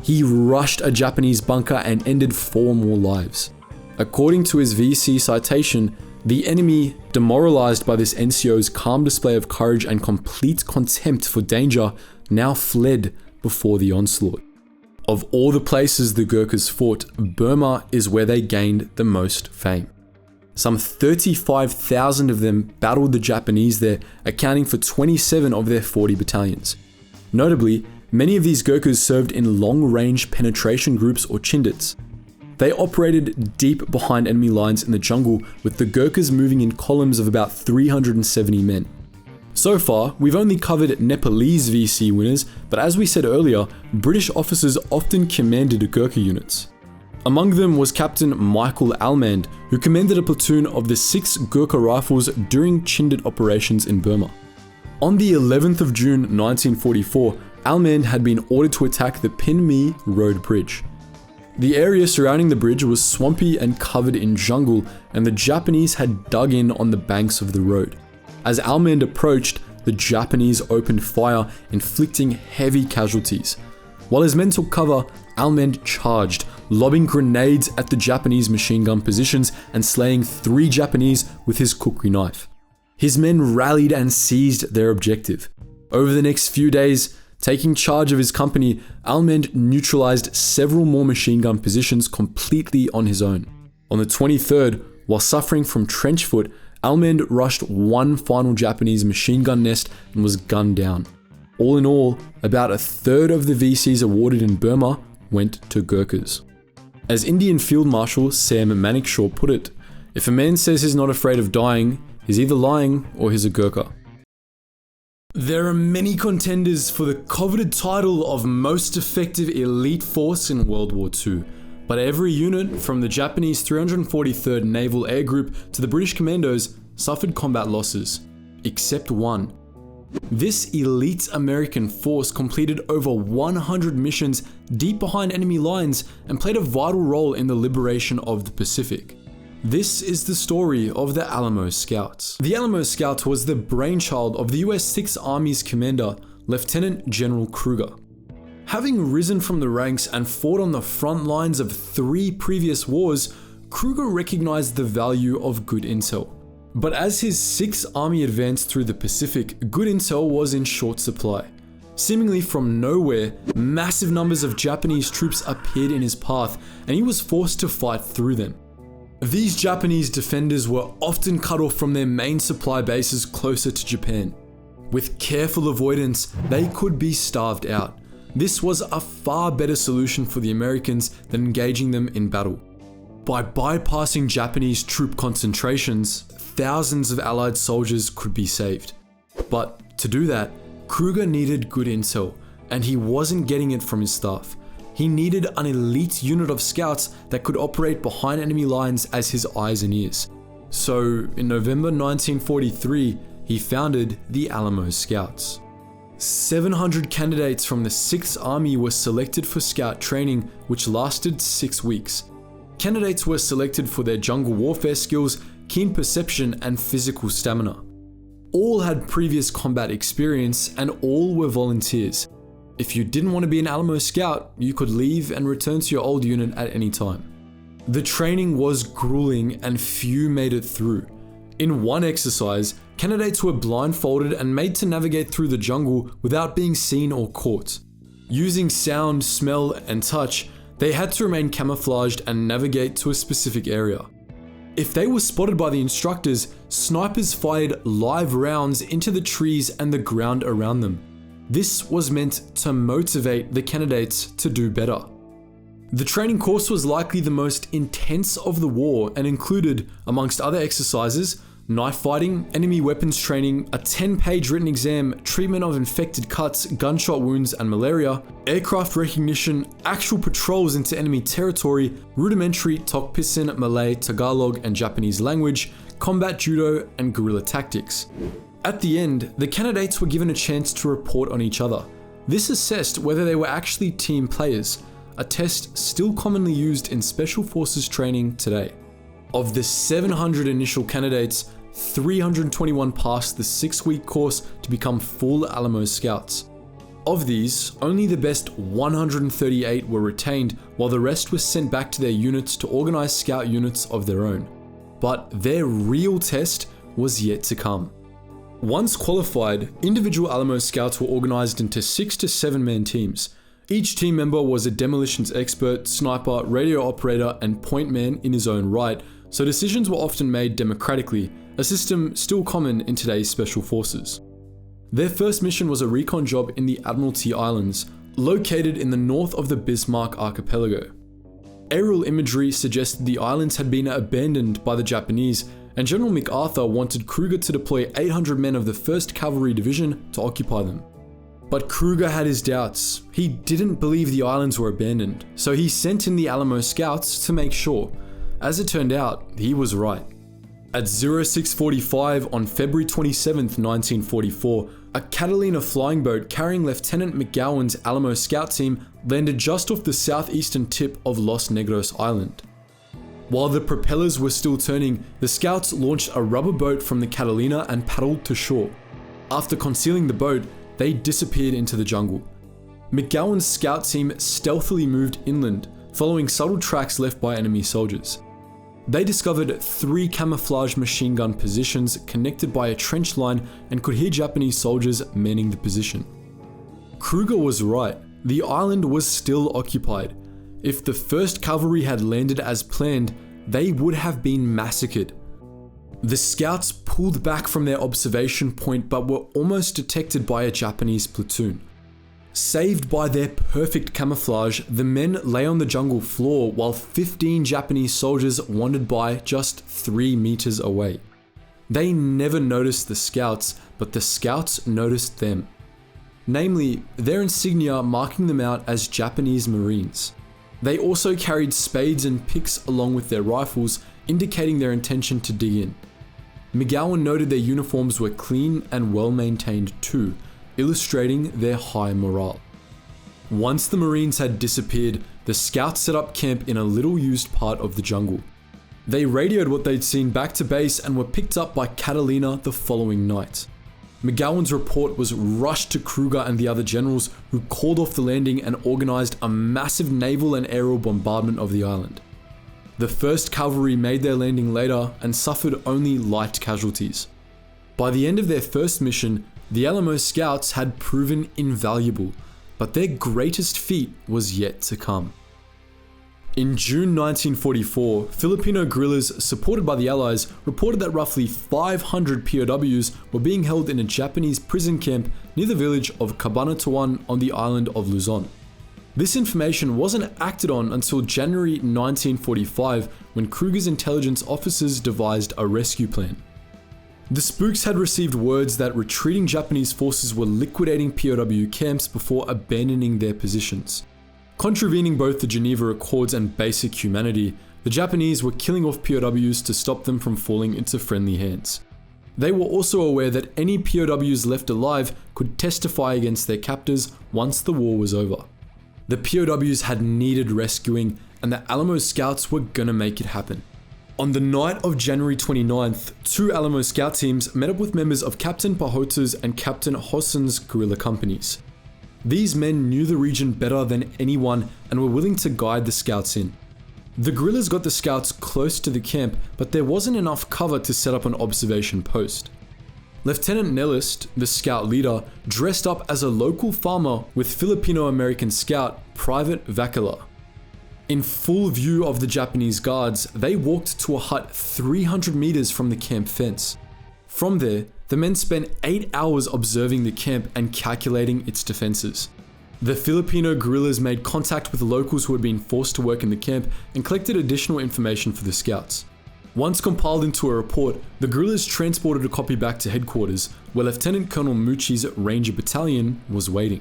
He rushed a Japanese bunker and ended 4 more lives. According to his VC citation, the enemy, demoralized by this NCO's calm display of courage and complete contempt for danger, now fled before the onslaught. Of all the places the Gurkhas fought, Burma is where they gained the most fame. Some 35,000 of them battled the Japanese there, accounting for 27 of their 40 battalions. Notably, many of these Gurkhas served in long-range penetration groups or chindits. They operated deep behind enemy lines in the jungle, with the Gurkhas moving in columns of about 370 men. So far, we've only covered Nepalese VC winners, but as we said earlier, British officers often commanded Gurkha units. Among them was Captain Michael Almand, who commanded a platoon of the 6th Gurkha Rifles during chindit operations in Burma. On the 11th of June 1944, Almand had been ordered to attack the Pinmi Road Bridge. The area surrounding the bridge was swampy and covered in jungle, and the Japanese had dug in on the banks of the road. As Almand approached, the Japanese opened fire, inflicting heavy casualties. While his men took cover, Almand charged, lobbing grenades at the Japanese machine gun positions and slaying 3 Japanese with his kukri knife. His men rallied and seized their objective. Over the next few days, taking charge of his company, Almend neutralized several more machine gun positions completely on his own. On the 23rd, while suffering from trench foot, Almend rushed one final Japanese machine gun nest and was gunned down. All in all, about a third of the VCs awarded in Burma went to Gurkhas. As Indian Field Marshal Sam Manekshaw put it, if a man says he's not afraid of dying, he's either lying or he's a Gurkha. There are many contenders for the coveted title of most effective elite force in World War II, but every unit, from the Japanese 343rd Naval Air Group to the British Commandos, suffered combat losses, except one. This elite American force completed over 100 missions deep behind enemy lines and played a vital role in the liberation of the Pacific. This is the story of the Alamo Scouts. The Alamo Scouts was the brainchild of the US 6th Army's commander, Lieutenant General Kruger. Having risen from the ranks and fought on the front lines of 3 previous wars, Kruger recognized the value of good intel. But as his 6th Army advanced through the Pacific, good intel was in short supply. Seemingly from nowhere, massive numbers of Japanese troops appeared in his path, and he was forced to fight through them. These Japanese defenders were often cut off from their main supply bases closer to Japan. With careful avoidance, they could be starved out. This was a far better solution for the Americans than engaging them in battle. By bypassing Japanese troop concentrations, thousands of Allied soldiers could be saved. But to do that, Kruger needed good intel, and he wasn't getting it from his staff. He needed an elite unit of scouts that could operate behind enemy lines as his eyes and ears. So, in November 1943, he founded the Alamo Scouts. 700 candidates from the 6th Army were selected for scout training, which lasted 6 weeks. Candidates were selected for their jungle warfare skills, keen perception, and physical stamina. All had previous combat experience, and all were volunteers. If you didn't want to be an Alamo Scout, you could leave and return to your old unit at any time. The training was grueling and few made it through. In one exercise, candidates were blindfolded and made to navigate through the jungle without being seen or caught. Using sound, smell, and touch, they had to remain camouflaged and navigate to a specific area. If they were spotted by the instructors, snipers fired live rounds into the trees and the ground around them. This was meant to motivate the candidates to do better. The training course was likely the most intense of the war and included, amongst other exercises, knife fighting, enemy weapons training, a 10-page written exam, treatment of infected cuts, gunshot wounds and malaria, aircraft recognition, actual patrols into enemy territory, rudimentary Tok Pisin, Malay, Tagalog and Japanese language, combat judo and guerrilla tactics. At the end, the candidates were given a chance to report on each other. This assessed whether they were actually team players, a test still commonly used in Special Forces training today. Of the 700 initial candidates, 321 passed the 6-week course to become full Alamo Scouts. Of these, only the best 138 were retained, while the rest were sent back to their units to organize scout units of their own. But their real test was yet to come. Once qualified, individual Alamo Scouts were organized into 6 to 7 man teams. Each team member was a demolitions expert, sniper, radio operator, and point man in his own right, so decisions were often made democratically, a system still common in today's special forces. Their first mission was a recon job in the Admiralty Islands, located in the north of the Bismarck Archipelago. Aerial imagery suggested the islands had been abandoned by the Japanese, and General MacArthur wanted Kruger to deploy 800 men of the 1st Cavalry Division to occupy them. But Kruger had his doubts. He didn't believe the islands were abandoned, so he sent in the Alamo Scouts to make sure. As it turned out, he was right. At 0645 on February 27, 1944, a Catalina flying boat carrying Lieutenant McGowan's Alamo Scout team landed just off the southeastern tip of Los Negros Island. While the propellers were still turning, the Scouts launched a rubber boat from the Catalina and paddled to shore. After concealing the boat, they disappeared into the jungle. McGowan's scout team stealthily moved inland, following subtle tracks left by enemy soldiers. They discovered 3 camouflage machine gun positions connected by a trench line and could hear Japanese soldiers manning the position. Kruger was right, the island was still occupied. If the 1st Cavalry had landed as planned, they would have been massacred. The scouts pulled back from their observation point but were almost detected by a Japanese platoon. Saved by their perfect camouflage, the men lay on the jungle floor while 15 Japanese soldiers wandered by just 3 meters away. They never noticed the scouts, but the scouts noticed them. Namely, their insignia marking them out as Japanese Marines. They also carried spades and picks along with their rifles, indicating their intention to dig in. McGowan noted their uniforms were clean and well maintained too, illustrating their high morale. Once the Marines had disappeared, the scouts set up camp in a little used part of the jungle. They radioed what they'd seen back to base and were picked up by Catalina the following night. McGowan's report was rushed to Kruger and the other generals, who called off the landing and organized a massive naval and aerial bombardment of the island. The 1st Cavalry made their landing later and suffered only light casualties. By the end of their first mission, the Alamo Scouts had proven invaluable, but their greatest feat was yet to come. In June 1944, Filipino guerrillas, supported by the Allies, reported that roughly 500 POWs were being held in a Japanese prison camp near the village of Cabanatuan on the island of Luzon. This information wasn't acted on until January 1945, when Kruger's intelligence officers devised a rescue plan. The spooks had received words that retreating Japanese forces were liquidating POW camps before abandoning their positions. Contravening both the Geneva Accords and basic humanity, the Japanese were killing off POWs to stop them from falling into friendly hands. They were also aware that any POWs left alive could testify against their captors once the war was over. The POWs had needed rescuing, and the Alamo Scouts were gonna make it happen. On the night of January 29th, 2 Alamo Scout teams met up with members of Captain Pahota's and Captain Hossen's guerrilla companies. These men knew the region better than anyone and were willing to guide the scouts in. The guerrillas got the scouts close to the camp, but there wasn't enough cover to set up an observation post. Lieutenant Nellist, the scout leader, dressed up as a local farmer with Filipino-American scout Private Vakala. In full view of the Japanese guards, they walked to a hut 300 meters from the camp fence. From there, the men spent 8 hours observing the camp and calculating its defenses. The Filipino guerrillas made contact with locals who had been forced to work in the camp and collected additional information for the scouts. Once compiled into a report, the guerrillas transported a copy back to headquarters, where Lieutenant Colonel Mucci's Ranger Battalion was waiting.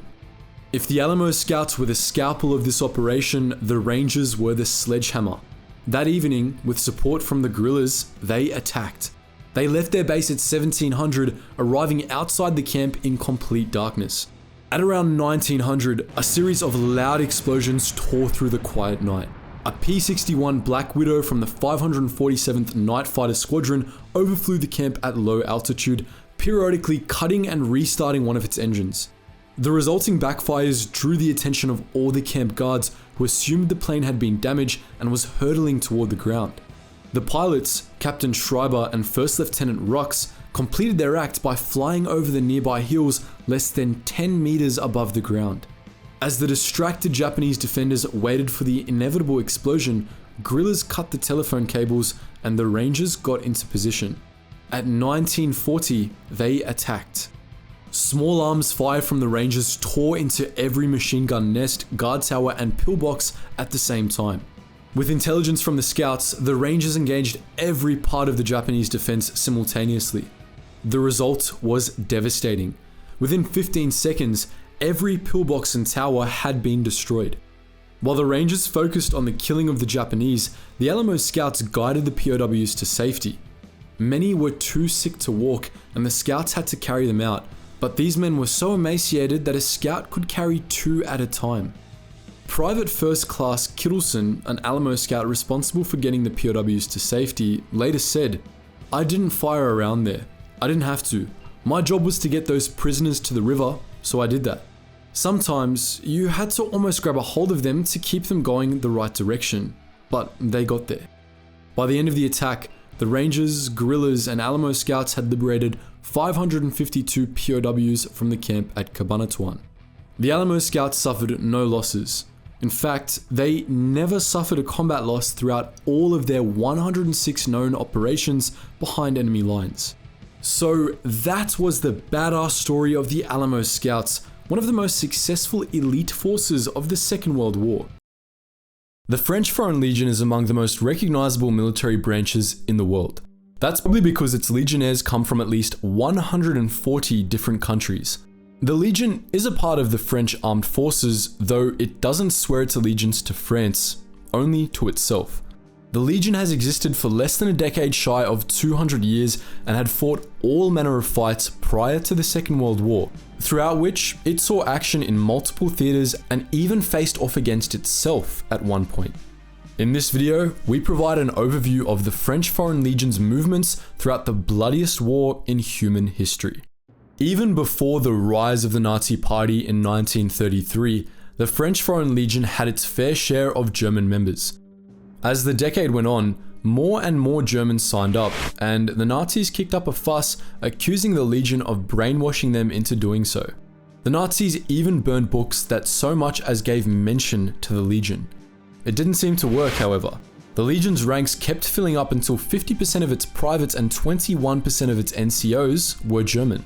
If the Alamo Scouts were the scalpel of this operation, the Rangers were the sledgehammer. That evening, with support from the guerrillas, they attacked. They left their base at 1700, arriving outside the camp in complete darkness. At around 1900, a series of loud explosions tore through the quiet night. A P-61 Black Widow from the 547th Night Fighter Squadron overflew the camp at low altitude, periodically cutting and restarting one of its engines. The resulting backfires drew the attention of all the camp guards, who assumed the plane had been damaged and was hurtling toward the ground. The pilots, Captain Schreiber and First Lieutenant Rux, completed their act by flying over the nearby hills less than 10 meters above the ground. As the distracted Japanese defenders waited for the inevitable explosion, guerrillas cut the telephone cables and the Rangers got into position. At 1940, they attacked. Small arms fire from the Rangers tore into every machine gun nest, guard tower and pillbox at the same time. With intelligence from the scouts, the Rangers engaged every part of the Japanese defense simultaneously. The result was devastating. Within 15 seconds, every pillbox and tower had been destroyed. While the Rangers focused on the killing of the Japanese, the Alamo Scouts guided the POWs to safety. Many were too sick to walk, and the scouts had to carry them out, but these men were so emaciated that a scout could carry 2 at a time. Private First Class Kittleson, an Alamo Scout responsible for getting the POWs to safety, later said, "I didn't fire around there. I didn't have to. My job was to get those prisoners to the river, so I did that. Sometimes you had to almost grab a hold of them to keep them going the right direction, but they got there." By the end of the attack, the Rangers, Guerrillas, and Alamo Scouts had liberated 552 POWs from the camp at Cabanatuan. The Alamo Scouts suffered no losses. In fact, they never suffered a combat loss throughout all of their 106 known operations behind enemy lines. So that was the badass story of the Alamo Scouts, one of the most successful elite forces of the Second World War. The French Foreign Legion is among the most recognizable military branches in the world. That's probably because its legionnaires come from at least 140 different countries. The Legion is a part of the French armed forces, though it doesn't swear its allegiance to France, only to itself. The Legion has existed for less than a decade shy of 200 years and had fought all manner of fights prior to the Second World War, throughout which it saw action in multiple theaters and even faced off against itself at one point. In this video, we provide an overview of the French Foreign Legion's movements throughout the bloodiest war in human history. Even before the rise of the Nazi Party in 1933, the French Foreign Legion had its fair share of German members. As the decade went on, more and more Germans signed up, and the Nazis kicked up a fuss, accusing the Legion of brainwashing them into doing so. The Nazis even burned books that so much as gave mention to the Legion. It didn't seem to work, however. The Legion's ranks kept filling up until 50% of its privates and 21% of its NCOs were German.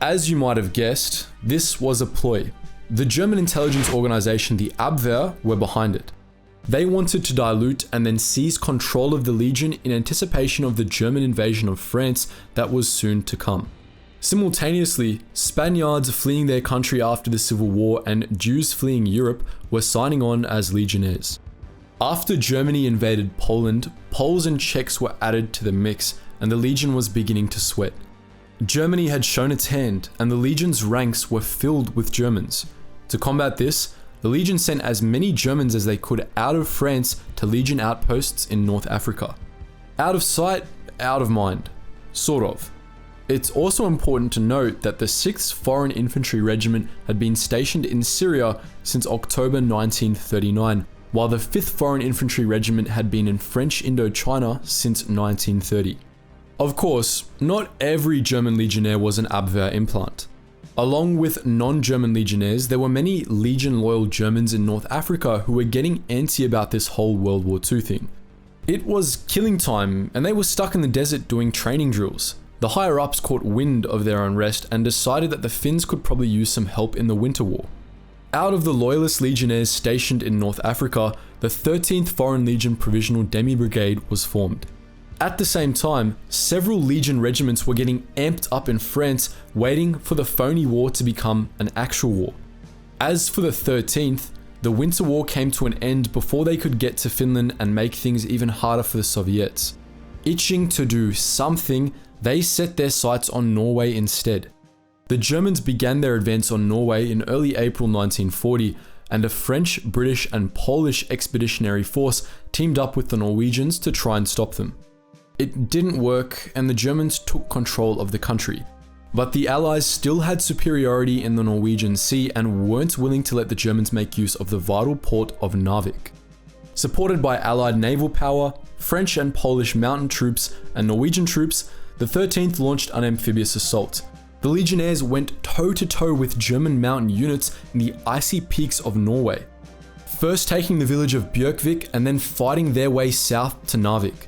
As you might have guessed, this was a ploy. The German intelligence organization, the Abwehr, were behind it. They wanted to dilute and then seize control of the Legion in anticipation of the German invasion of France that was soon to come. Simultaneously, Spaniards fleeing their country after the Civil War and Jews fleeing Europe were signing on as legionnaires. After Germany invaded Poland, Poles and Czechs were added to the mix, and the Legion was beginning to sweat. Germany had shown its hand, and the Legion's ranks were filled with Germans. To combat this, the Legion sent as many Germans as they could out of France to Legion outposts in North Africa. Out of sight, out of mind. Sort of. It's also important to note that the 6th Foreign Infantry Regiment had been stationed in Syria since October 1939, while the 5th Foreign Infantry Regiment had been in French Indochina since 1930. Of course, not every German legionnaire was an Abwehr implant. Along with non-German legionnaires, there were many Legion-loyal Germans in North Africa who were getting antsy about this whole World War II thing. It was killing time, and they were stuck in the desert doing training drills. The higher-ups caught wind of their unrest and decided that the Finns could probably use some help in the Winter War. Out of the loyalist legionnaires stationed in North Africa, the 13th Foreign Legion Provisional Demi-Brigade was formed. At the same time, several Legion regiments were getting amped up in France, waiting for the phony war to become an actual war. As for the 13th, the Winter War came to an end before they could get to Finland and make things even harder for the Soviets. Itching to do something, they set their sights on Norway instead. The Germans began their advance on Norway in early April 1940, and a French, British, and Polish expeditionary force teamed up with the Norwegians to try and stop them. It didn't work, and the Germans took control of the country. But the Allies still had superiority in the Norwegian Sea and weren't willing to let the Germans make use of the vital port of Narvik. Supported by Allied naval power, French and Polish mountain troops, and Norwegian troops, the 13th launched an amphibious assault. The Legionnaires went toe-to-toe with German mountain units in the icy peaks of Norway, first taking the village of Bjørkvik and then fighting their way south to Narvik.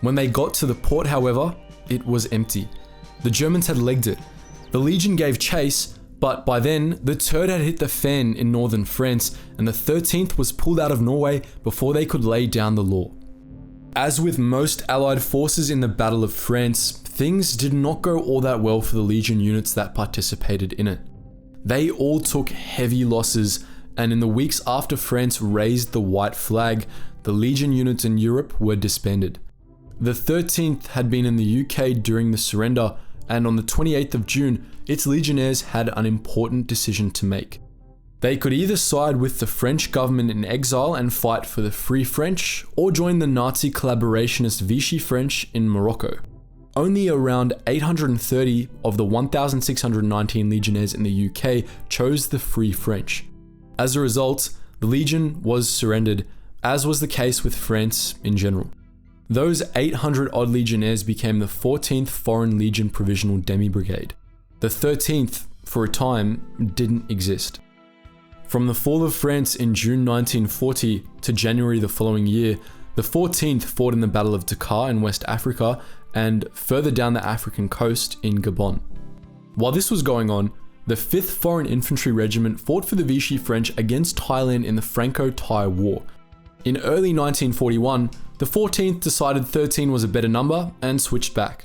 When they got to the port, however, it was empty. The Germans had legged it. The Legion gave chase, but by then, the turd had hit the fan in northern France, and the 13th was pulled out of Norway before they could lay down the law. As with most Allied forces in the Battle of France, things did not go all that well for the Legion units that participated in it. They all took heavy losses, and in the weeks after France raised the white flag, the Legion units in Europe were disbanded. The 13th had been in the UK during the surrender, and on the 28th of June, its legionnaires had an important decision to make. They could either side with the French government in exile and fight for the Free French, or join the Nazi collaborationist Vichy French in Morocco. Only around 830 of the 1,619 legionnaires in the UK chose the Free French. As a result, the Legion was surrendered, as was the case with France in general. Those 800 odd legionnaires became the 14th Foreign Legion Provisional Demi-Brigade. The 13th, for a time, didn't exist. From the fall of France in June 1940 to January the following year, the 14th fought in the Battle of Dakar in West Africa and further down the African coast in Gabon. While this was going on, the 5th Foreign Infantry Regiment fought for the Vichy French against Thailand in the Franco-Thai War. In early 1941, the 14th decided 13 was a better number and switched back.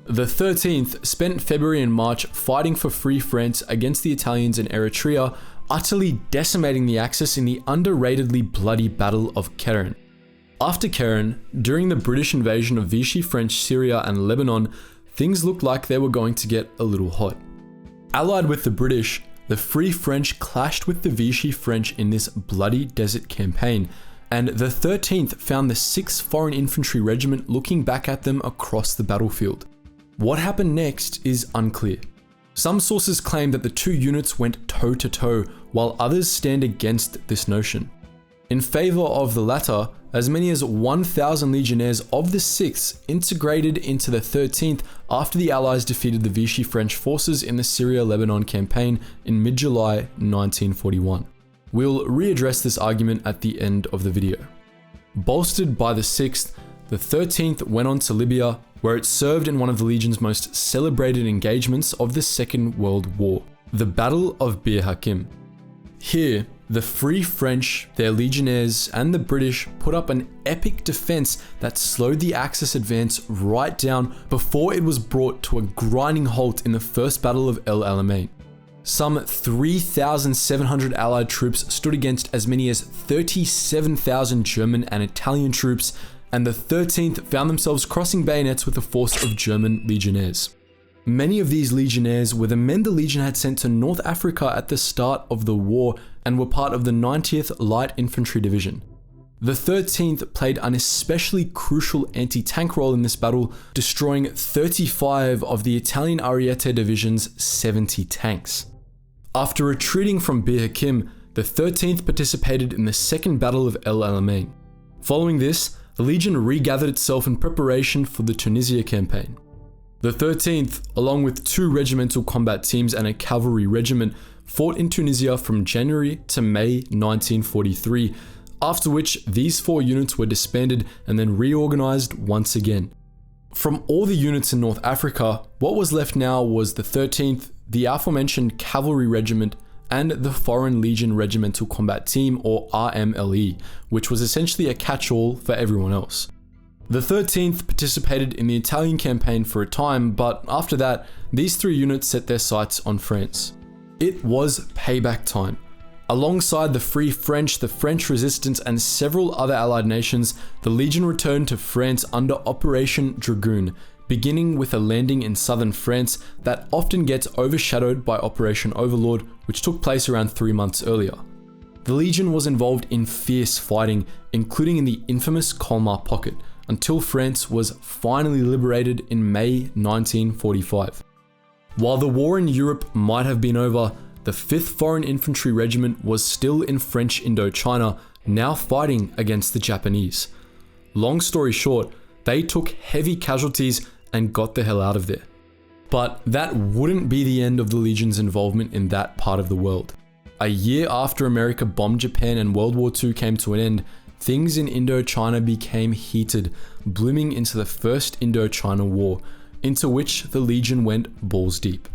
The 13th spent February and March fighting for Free France against the Italians in Eritrea, utterly decimating the Axis in the underratedly bloody Battle of Keren. After Keren, during the British invasion of Vichy French Syria and Lebanon, things looked like they were going to get a little hot. Allied with the British, the Free French clashed with the Vichy French in this bloody desert campaign, and the 13th found the 6th Foreign Infantry Regiment looking back at them across the battlefield. What happened next is unclear. Some sources claim that the two units went toe-to-toe, while others stand against this notion. In favor of the latter, as many as 1,000 legionnaires of the 6th integrated into the 13th after the Allies defeated the Vichy French forces in the Syria-Lebanon campaign in mid-July 1941. We'll readdress this argument at the end of the video. Bolstered by the 6th, the 13th went on to Libya, where it served in one of the Legion's most celebrated engagements of the Second World War, the Battle of Bir Hakeim. Here, the Free French, their legionnaires, and the British put up an epic defense that slowed the Axis advance right down before it was brought to a grinding halt in the First Battle of El Alamein. Some 3,700 Allied troops stood against as many as 37,000 German and Italian troops, and the 13th found themselves crossing bayonets with a force of German legionnaires. Many of these legionnaires were the men the Legion had sent to North Africa at the start of the war and were part of the 90th Light Infantry Division. The 13th played an especially crucial anti-tank role in this battle, destroying 35 of the Italian Ariete Division's 70 tanks. After retreating from Bir Hakeim, the 13th participated in the Second Battle of El Alamein. Following this, the Legion regathered itself in preparation for the Tunisia campaign. The 13th, along with 2 regimental combat teams and a cavalry regiment, fought in Tunisia from January to May 1943, after which these 4 units were disbanded and then reorganized once again. From all the units in North Africa, what was left now was the 13th, the aforementioned cavalry regiment, and the Foreign Legion Regimental Combat Team, or RMLE, which was essentially a catch-all for everyone else. The 13th participated in the Italian campaign for a time, but after that, these 3 units set their sights on France. It was payback time. Alongside the Free French, the French Resistance, and several other Allied nations, the Legion returned to France under Operation Dragoon, beginning with a landing in southern France that often gets overshadowed by Operation Overlord, which took place around 3 months earlier. The Legion was involved in fierce fighting, including in the infamous Colmar Pocket, until France was finally liberated in May 1945. While the war in Europe might have been over, the 5th Foreign Infantry Regiment was still in French Indochina, now fighting against the Japanese. Long story short, they took heavy casualties and got the hell out of there. But that wouldn't be the end of the Legion's involvement in that part of the world. A year after America bombed Japan and World War II came to an end, things in Indochina became heated, blooming into the First Indochina War, into which the Legion went balls deep.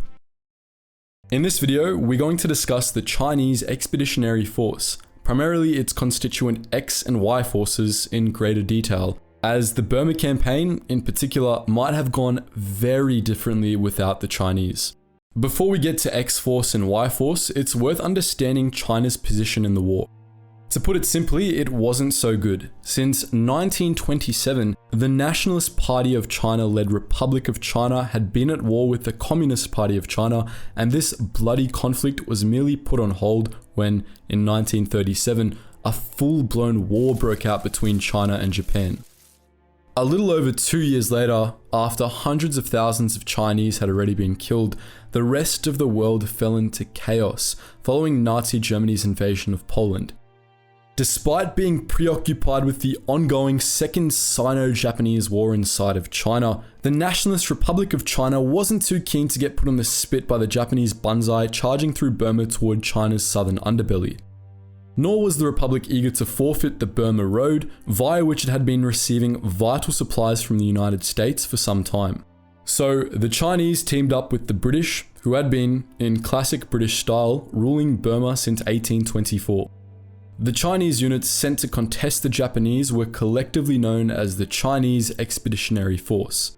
In this video, we're going to discuss the Chinese Expeditionary Force, primarily its constituent X and Y forces in greater detail, as the Burma campaign, in particular, might have gone very differently without the Chinese. Before we get to X-Force and Y-Force, it's worth understanding China's position in the war. To put it simply, it wasn't so good. Since 1927, the Nationalist Party of China-led Republic of China had been at war with the Communist Party of China, and this bloody conflict was merely put on hold when, in 1937, a full-blown war broke out between China and Japan. A little over 2 years later, after hundreds of thousands of Chinese had already been killed, the rest of the world fell into chaos following Nazi Germany's invasion of Poland. Despite being preoccupied with the ongoing Second Sino-Japanese War inside of China, the Nationalist Republic of China wasn't too keen to get put on the spit by the Japanese banzai charging through Burma toward China's southern underbelly. Nor was the Republic eager to forfeit the Burma Road, via which it had been receiving vital supplies from the United States for some time. So the Chinese teamed up with the British, who had been, in classic British style, ruling Burma since 1824. The Chinese units sent to contest the Japanese were collectively known as the Chinese Expeditionary Force.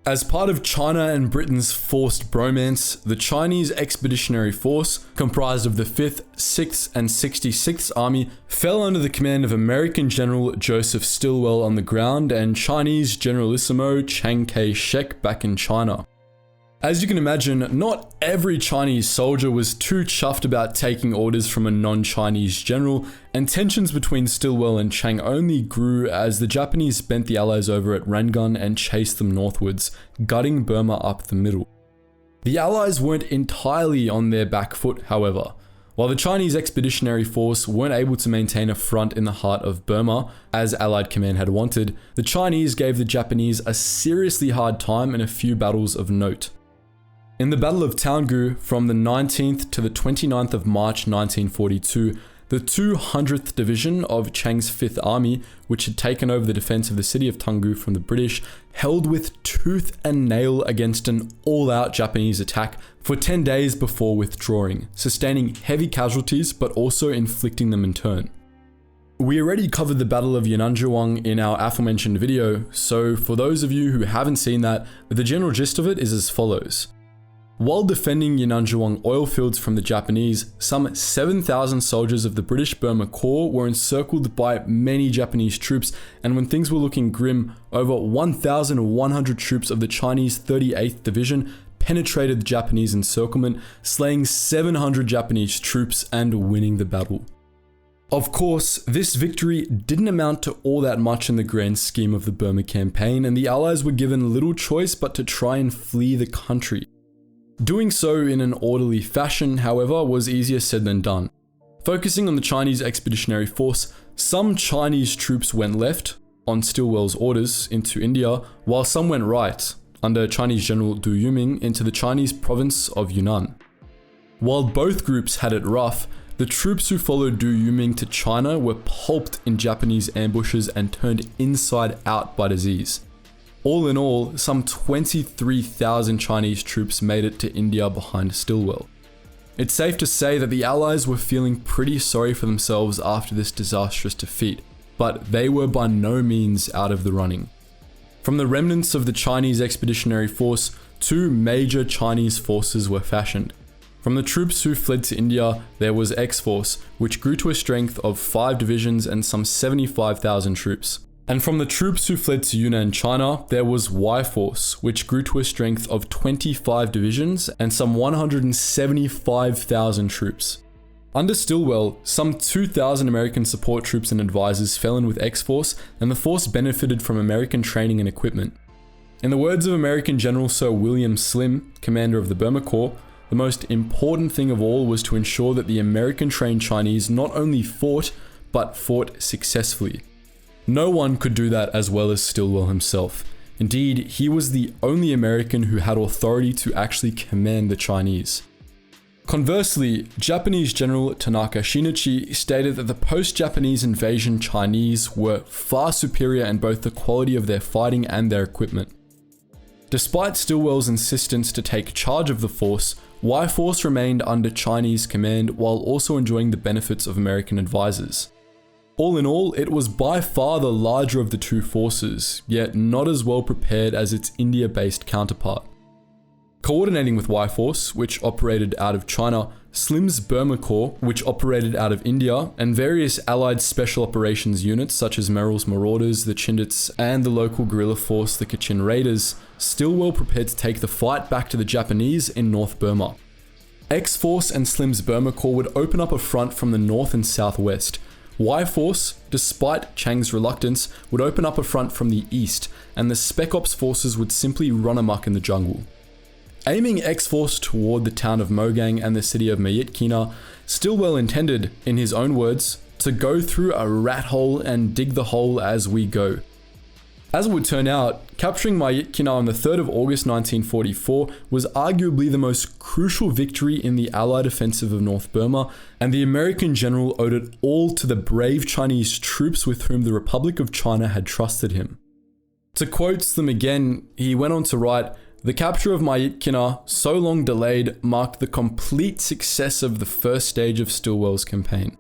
As part of China and Britain's forced bromance, the Chinese Expeditionary Force, comprised of the 5th, 6th, and 66th Army, fell under the command of American General Joseph Stilwell on the ground and Chinese Generalissimo Chiang Kai-shek back in China. As you can imagine, not every Chinese soldier was too chuffed about taking orders from a non-Chinese general, and tensions between Stilwell and Chiang only grew as the Japanese bent the Allies over at Rangun and chased them northwards, gutting Burma up the middle. The Allies weren't entirely on their back foot, however. While the Chinese Expeditionary Force weren't able to maintain a front in the heart of Burma, as Allied command had wanted, the Chinese gave the Japanese a seriously hard time in a few battles of note. In the Battle of Taungoo, from the 19th to the 29th of March 1942, the 200th Division of Chiang's 5th Army, which had taken over the defense of the city of Taungoo from the British, held with tooth and nail against an all-out Japanese attack for 10 days before withdrawing, sustaining heavy casualties but also inflicting them in turn. We already covered the Battle of Yananjuang in our aforementioned video, so for those of you who haven't seen that, the general gist of it is as follows. While defending Yananjuang oil fields from the Japanese, some 7,000 soldiers of the British Burma Corps were encircled by many Japanese troops, and when things were looking grim, over 1,100 troops of the Chinese 38th Division penetrated the Japanese encirclement, slaying 700 Japanese troops and winning the battle. Of course, this victory didn't amount to all that much in the grand scheme of the Burma campaign, and the Allies were given little choice but to try and flee the country. Doing so in an orderly fashion, however, was easier said than done. Focusing on the Chinese Expeditionary Force, some Chinese troops went left, on Stilwell's orders, into India, while some went right, under Chinese General Du Yuming, into the Chinese province of Yunnan. While both groups had it rough, the troops who followed Du Yuming to China were pulped in Japanese ambushes and turned inside out by disease. All in all, some 23,000 Chinese troops made it to India behind Stilwell. It's safe to say that the Allies were feeling pretty sorry for themselves after this disastrous defeat, but they were by no means out of the running. From the remnants of the Chinese Expeditionary Force, two major Chinese forces were fashioned. From the troops who fled to India, there was X-Force, which grew to a strength of 5 divisions and some 75,000 troops. And from the troops who fled to Yunnan, China, there was Y-Force, which grew to a strength of 25 divisions and some 175,000 troops. Under Stilwell, some 2,000 American support troops and advisors fell in with X-Force, and the force benefited from American training and equipment. In the words of American General Sir William Slim, commander of the Burma Corps, the most important thing of all was to ensure that the American-trained Chinese not only fought, but fought successfully. No one could do that as well as Stilwell himself. Indeed, he was the only American who had authority to actually command the Chinese. Conversely, Japanese General Tanaka Shinichi stated that the post-Japanese invasion Chinese were far superior in both the quality of their fighting and their equipment. Despite Stilwell's insistence to take charge of the force, Y-Force remained under Chinese command while also enjoying the benefits of American advisors. All in all, it was by far the larger of the two forces, yet not as well prepared as its India-based counterpart. Coordinating with Y-Force, which operated out of China, Slim's Burma Corps, which operated out of India, and various allied special operations units such as Merrill's Marauders, the Chindits, and the local guerrilla force, the Kachin Raiders, Stilwell prepared to take the fight back to the Japanese in North Burma. X-Force and Slim's Burma Corps would open up a front from the north and southwest. Y-Force, despite Chiang's reluctance, would open up a front from the east, and the Spec Ops forces would simply run amok in the jungle. Aiming X-Force toward the town of Mogang and the city of Myitkyina, Stilwell intended, in his own words, to go through a rat hole and dig the hole as we go. As it would turn out, capturing Myitkyina on the 3rd of August 1944 was arguably the most crucial victory in the Allied offensive of North Burma, and the American general owed it all to the brave Chinese troops with whom the Republic of China had trusted him. To quote them again, he went on to write, "The capture of Myitkyina, so long delayed, marked the complete success of the first stage of Stilwell's campaign.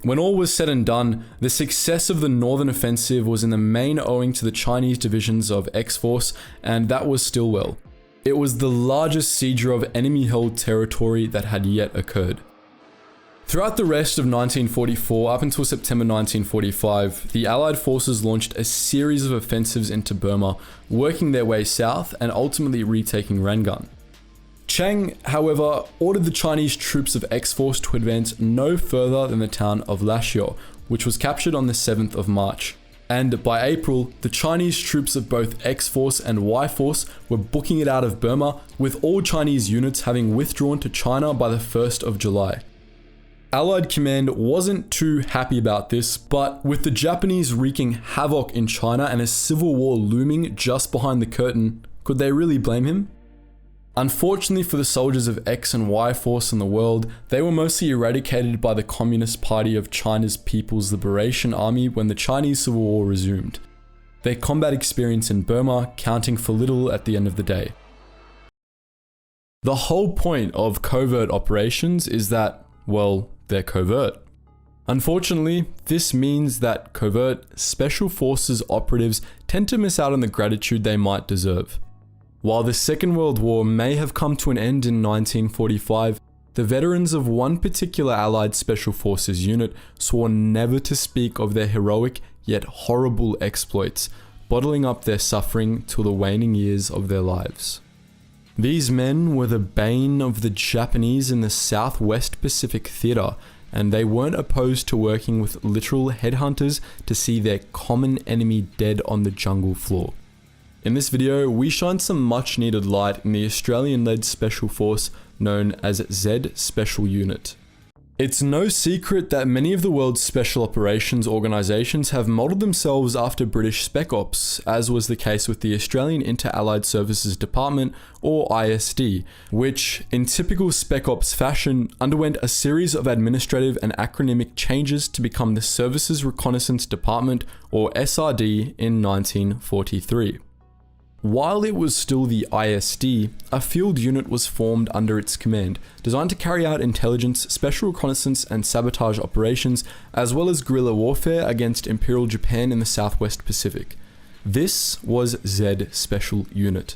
When all was said and done, the success of the northern offensive was in the main owing to the Chinese divisions of X-Force, and that was Stilwell. It was the largest seizure of enemy-held territory that had yet occurred." Throughout the rest of 1944 up until September 1945, the Allied forces launched a series of offensives into Burma, working their way south and ultimately retaking Rangoon. Chiang, however, ordered the Chinese troops of X-Force to advance no further than the town of Lashio, which was captured on the 7th of March. And by April, the Chinese troops of both X-Force and Y-Force were booking it out of Burma, with all Chinese units having withdrawn to China by the 1st of July. Allied command wasn't too happy about this, but with the Japanese wreaking havoc in China and a civil war looming just behind the curtain, could they really blame him? Unfortunately for the soldiers of X and Y Force in the world, they were mostly eradicated by the Communist Party of China's People's Liberation Army when the Chinese Civil War resumed. Their combat experience in Burma counting for little at the end of the day. The whole point of covert operations is that, well, they're covert. Unfortunately, this means that covert special forces operatives tend to miss out on the gratitude they might deserve. While the Second World War may have come to an end in 1945, the veterans of one particular Allied Special Forces unit swore never to speak of their heroic yet horrible exploits, bottling up their suffering till the waning years of their lives. These men were the bane of the Japanese in the Southwest Pacific Theater, and they weren't opposed to working with literal headhunters to see their common enemy dead on the jungle floor. In this video, we shine some much needed light in the Australian-led special force known as Z Special Unit. It's no secret that many of the world's special operations organisations have modelled themselves after British Spec Ops, as was the case with the Australian Inter-Allied Services Department, or ISD, which, in typical Spec Ops fashion, underwent a series of administrative and acronymic changes to become the Services Reconnaissance Department, or SRD, in 1943. While it was still the ISD, a field unit was formed under its command, designed to carry out intelligence, special reconnaissance and sabotage operations, as well as guerrilla warfare against Imperial Japan in the Southwest Pacific. This was Z Special Unit.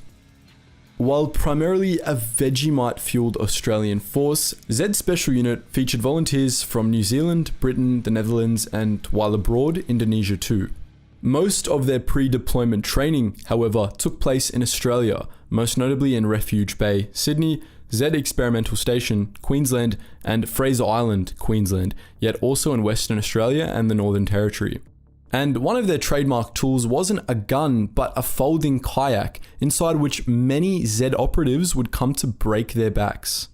While primarily a Vegemite-fueled Australian force, Z Special Unit featured volunteers from New Zealand, Britain, the Netherlands, and, while abroad, Indonesia too. Most of their pre-deployment training, however, took place in Australia, most notably in Refuge Bay, Sydney, Z Experimental Station, Queensland, and Fraser Island, Queensland, yet also in Western Australia and the Northern Territory. And one of their trademark tools wasn't a gun, but a folding kayak, inside which many Z operatives would come to break their backs.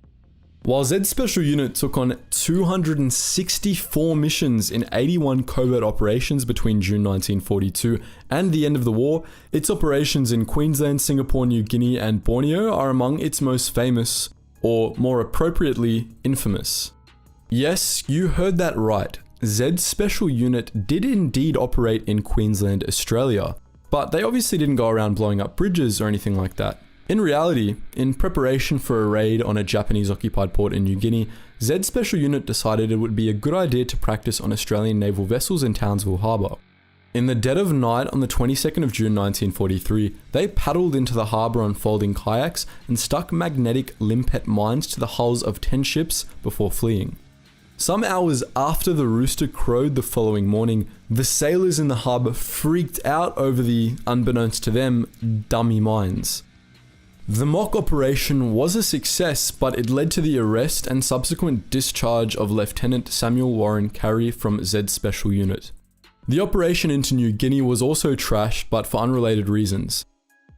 While Z Special Unit took on 264 missions in 81 covert operations between June 1942 and the end of the war, its operations in Queensland, Singapore, New Guinea, and Borneo are among its most famous, or more appropriately, infamous. Yes, you heard that right. Z Special Unit did indeed operate in Queensland, Australia, but they obviously didn't go around blowing up bridges or anything like that. In reality, in preparation for a raid on a Japanese-occupied port in New Guinea, Z Special Unit decided it would be a good idea to practice on Australian naval vessels in Townsville Harbour. In the dead of night on the 22nd of June 1943, they paddled into the harbour on folding kayaks and stuck magnetic limpet mines to the hulls of 10 ships before fleeing. Some hours after the rooster crowed the following morning, the sailors in the harbour freaked out over the, unbeknownst to them, dummy mines. The mock operation was a success, but it led to the arrest and subsequent discharge of Lieutenant Samuel Warren Carey from Z Special Unit. The operation into New Guinea was also trashed, but for unrelated reasons.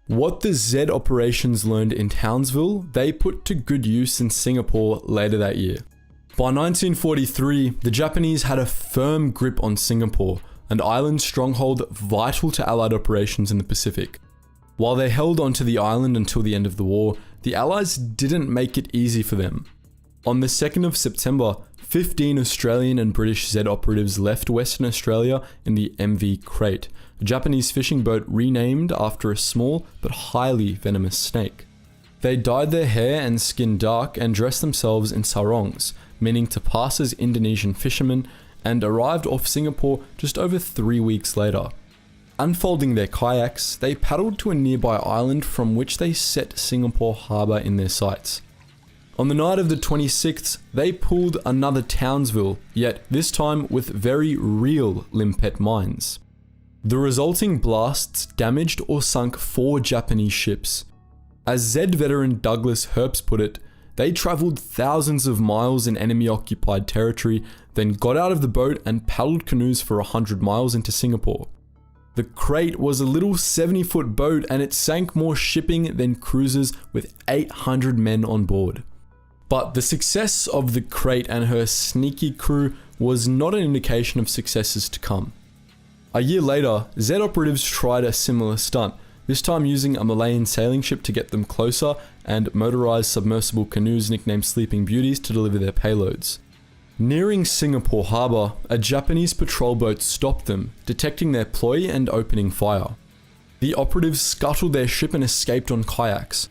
What the Z operations learned in Townsville, they put to good use in Singapore later that year. By 1943, the Japanese had a firm grip on Singapore, an island stronghold vital to Allied operations in the Pacific. While they held onto the island until the end of the war, the Allies didn't make it easy for them. On the 2nd of September, 15 Australian and British Z operatives left Western Australia in the MV Crate, a Japanese fishing boat renamed after a small but highly venomous snake. They dyed their hair and skin dark and dressed themselves in sarongs, meaning to pass as Indonesian fishermen, and arrived off Singapore just over 3 weeks later. Unfolding their kayaks, they paddled to a nearby island from which they set Singapore harbour in their sights. On the night of the 26th, they pulled another Townsville, yet this time with very real limpet mines. The resulting blasts damaged or sunk 4 Japanese ships. As Z veteran Douglas Herbst put it, they travelled thousands of miles in enemy-occupied territory, then got out of the boat and paddled canoes for 100 miles into Singapore. The Crate was a little 70-foot boat and it sank more shipping than cruisers with 800 men on board. But the success of the Crate and her sneaky crew was not an indication of successes to come. A year later, Z operatives tried a similar stunt, this time using a Malayan sailing ship to get them closer and motorized submersible canoes nicknamed Sleeping Beauties to deliver their payloads. Nearing Singapore harbour, a Japanese patrol boat stopped them, detecting their ploy and opening fire. The operatives scuttled their ship and escaped on kayaks.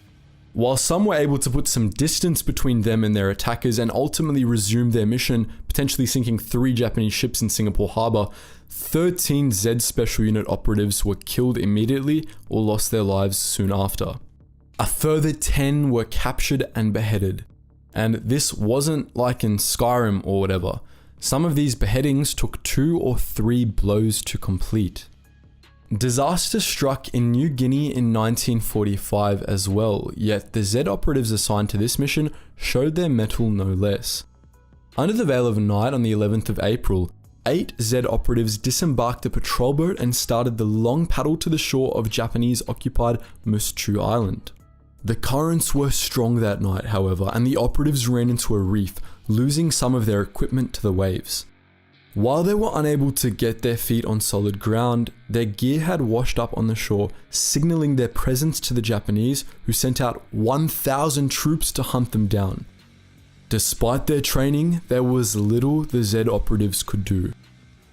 While some were able to put some distance between them and their attackers and ultimately resume their mission, potentially sinking 3 Japanese ships in Singapore harbour, 13 Z Special Unit operatives were killed immediately or lost their lives soon after. A further 10 were captured and beheaded. And this wasn't like in Skyrim or whatever. Some of these beheadings took 2 or 3 blows to complete. Disaster struck in New Guinea in 1945 as well, yet the Z operatives assigned to this mission showed their mettle no less. Under the veil of night on the 11th of April, 8 Z operatives disembarked a patrol boat and started the long paddle to the shore of Japanese-occupied Muschu Island. The currents were strong that night, however, and the operatives ran into a reef, losing some of their equipment to the waves. While they were unable to get their feet on solid ground, their gear had washed up on the shore, signaling their presence to the Japanese, who sent out 1,000 troops to hunt them down. Despite their training, there was little the Z operatives could do.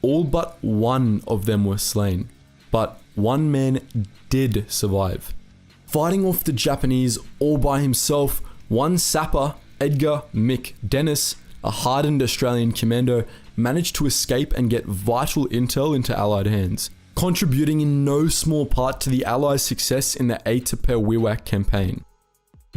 All but 1 of them were slain, but 1 man did survive. Fighting off the Japanese all by himself, one sapper, Edgar Mick Dennis, a hardened Australian commando, managed to escape and get vital intel into Allied hands, contributing in no small part to the Allies' success in the Aitape-Wewak campaign.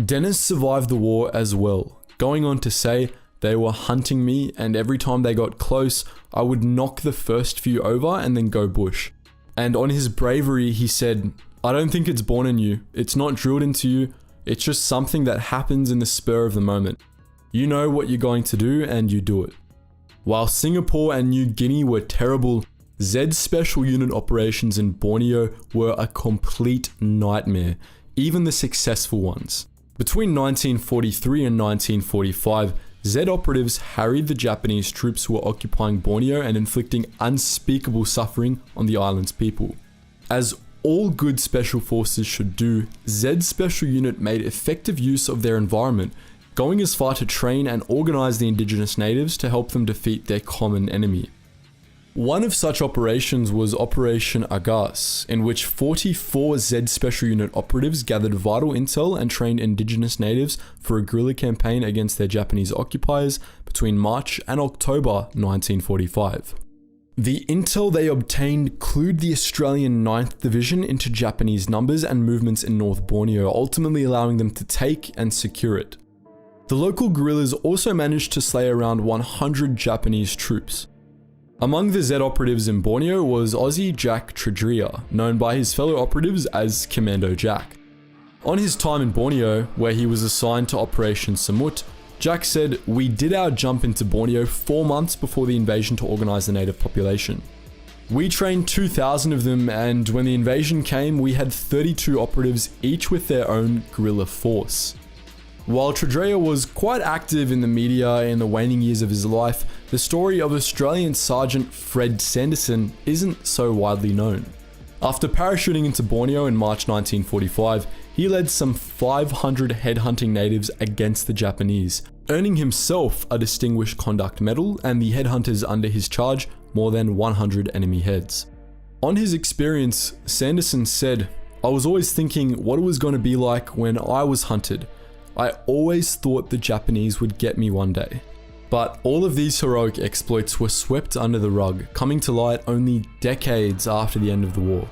Dennis survived the war as well, going on to say, "They were hunting me and every time they got close, I would knock the first few over and then go bush." And on his bravery, he said, "I don't think it's born in you, it's not drilled into you, it's just something that happens in the spur of the moment. You know what you're going to do and you do it." While Singapore and New Guinea were terrible, Z Special Unit operations in Borneo were a complete nightmare, even the successful ones. Between 1943 and 1945, Z operatives harried the Japanese troops who were occupying Borneo and inflicting unspeakable suffering on the island's people. As all good special forces should do, Z Special Unit made effective use of their environment, going as far to train and organize the indigenous natives to help them defeat their common enemy. One of such operations was Operation Argas, in which 44 Z Special Unit operatives gathered vital intel and trained indigenous natives for a guerrilla campaign against their Japanese occupiers between March and October 1945. The intel they obtained clued the Australian 9th Division into Japanese numbers and movements in North Borneo, ultimately allowing them to take and secure it. The local guerrillas also managed to slay around 100 Japanese troops. Among the Z operatives in Borneo was Aussie Jack Tredrea, known by his fellow operatives as Commando Jack. On his time in Borneo, where he was assigned to Operation Samut, Jack said, "We did our jump into Borneo 4 months before the invasion to organize the native population. We trained 2,000 of them, and when the invasion came, we had 32 operatives, each with their own guerrilla force. While Tredrea was quite active in the media in the waning years of his life, the story of Australian Sergeant Fred Sanderson isn't so widely known. After parachuting into Borneo in March 1945, he led some 500 headhunting natives against the Japanese, earning himself a Distinguished Conduct Medal and the headhunters under his charge more than 100 enemy heads. On his experience, Sanderson said, "I was always thinking what it was going to be like when I was hunted. I always thought the Japanese would get me one day." But all of these heroic exploits were swept under the rug, coming to light only decades after the end of the war.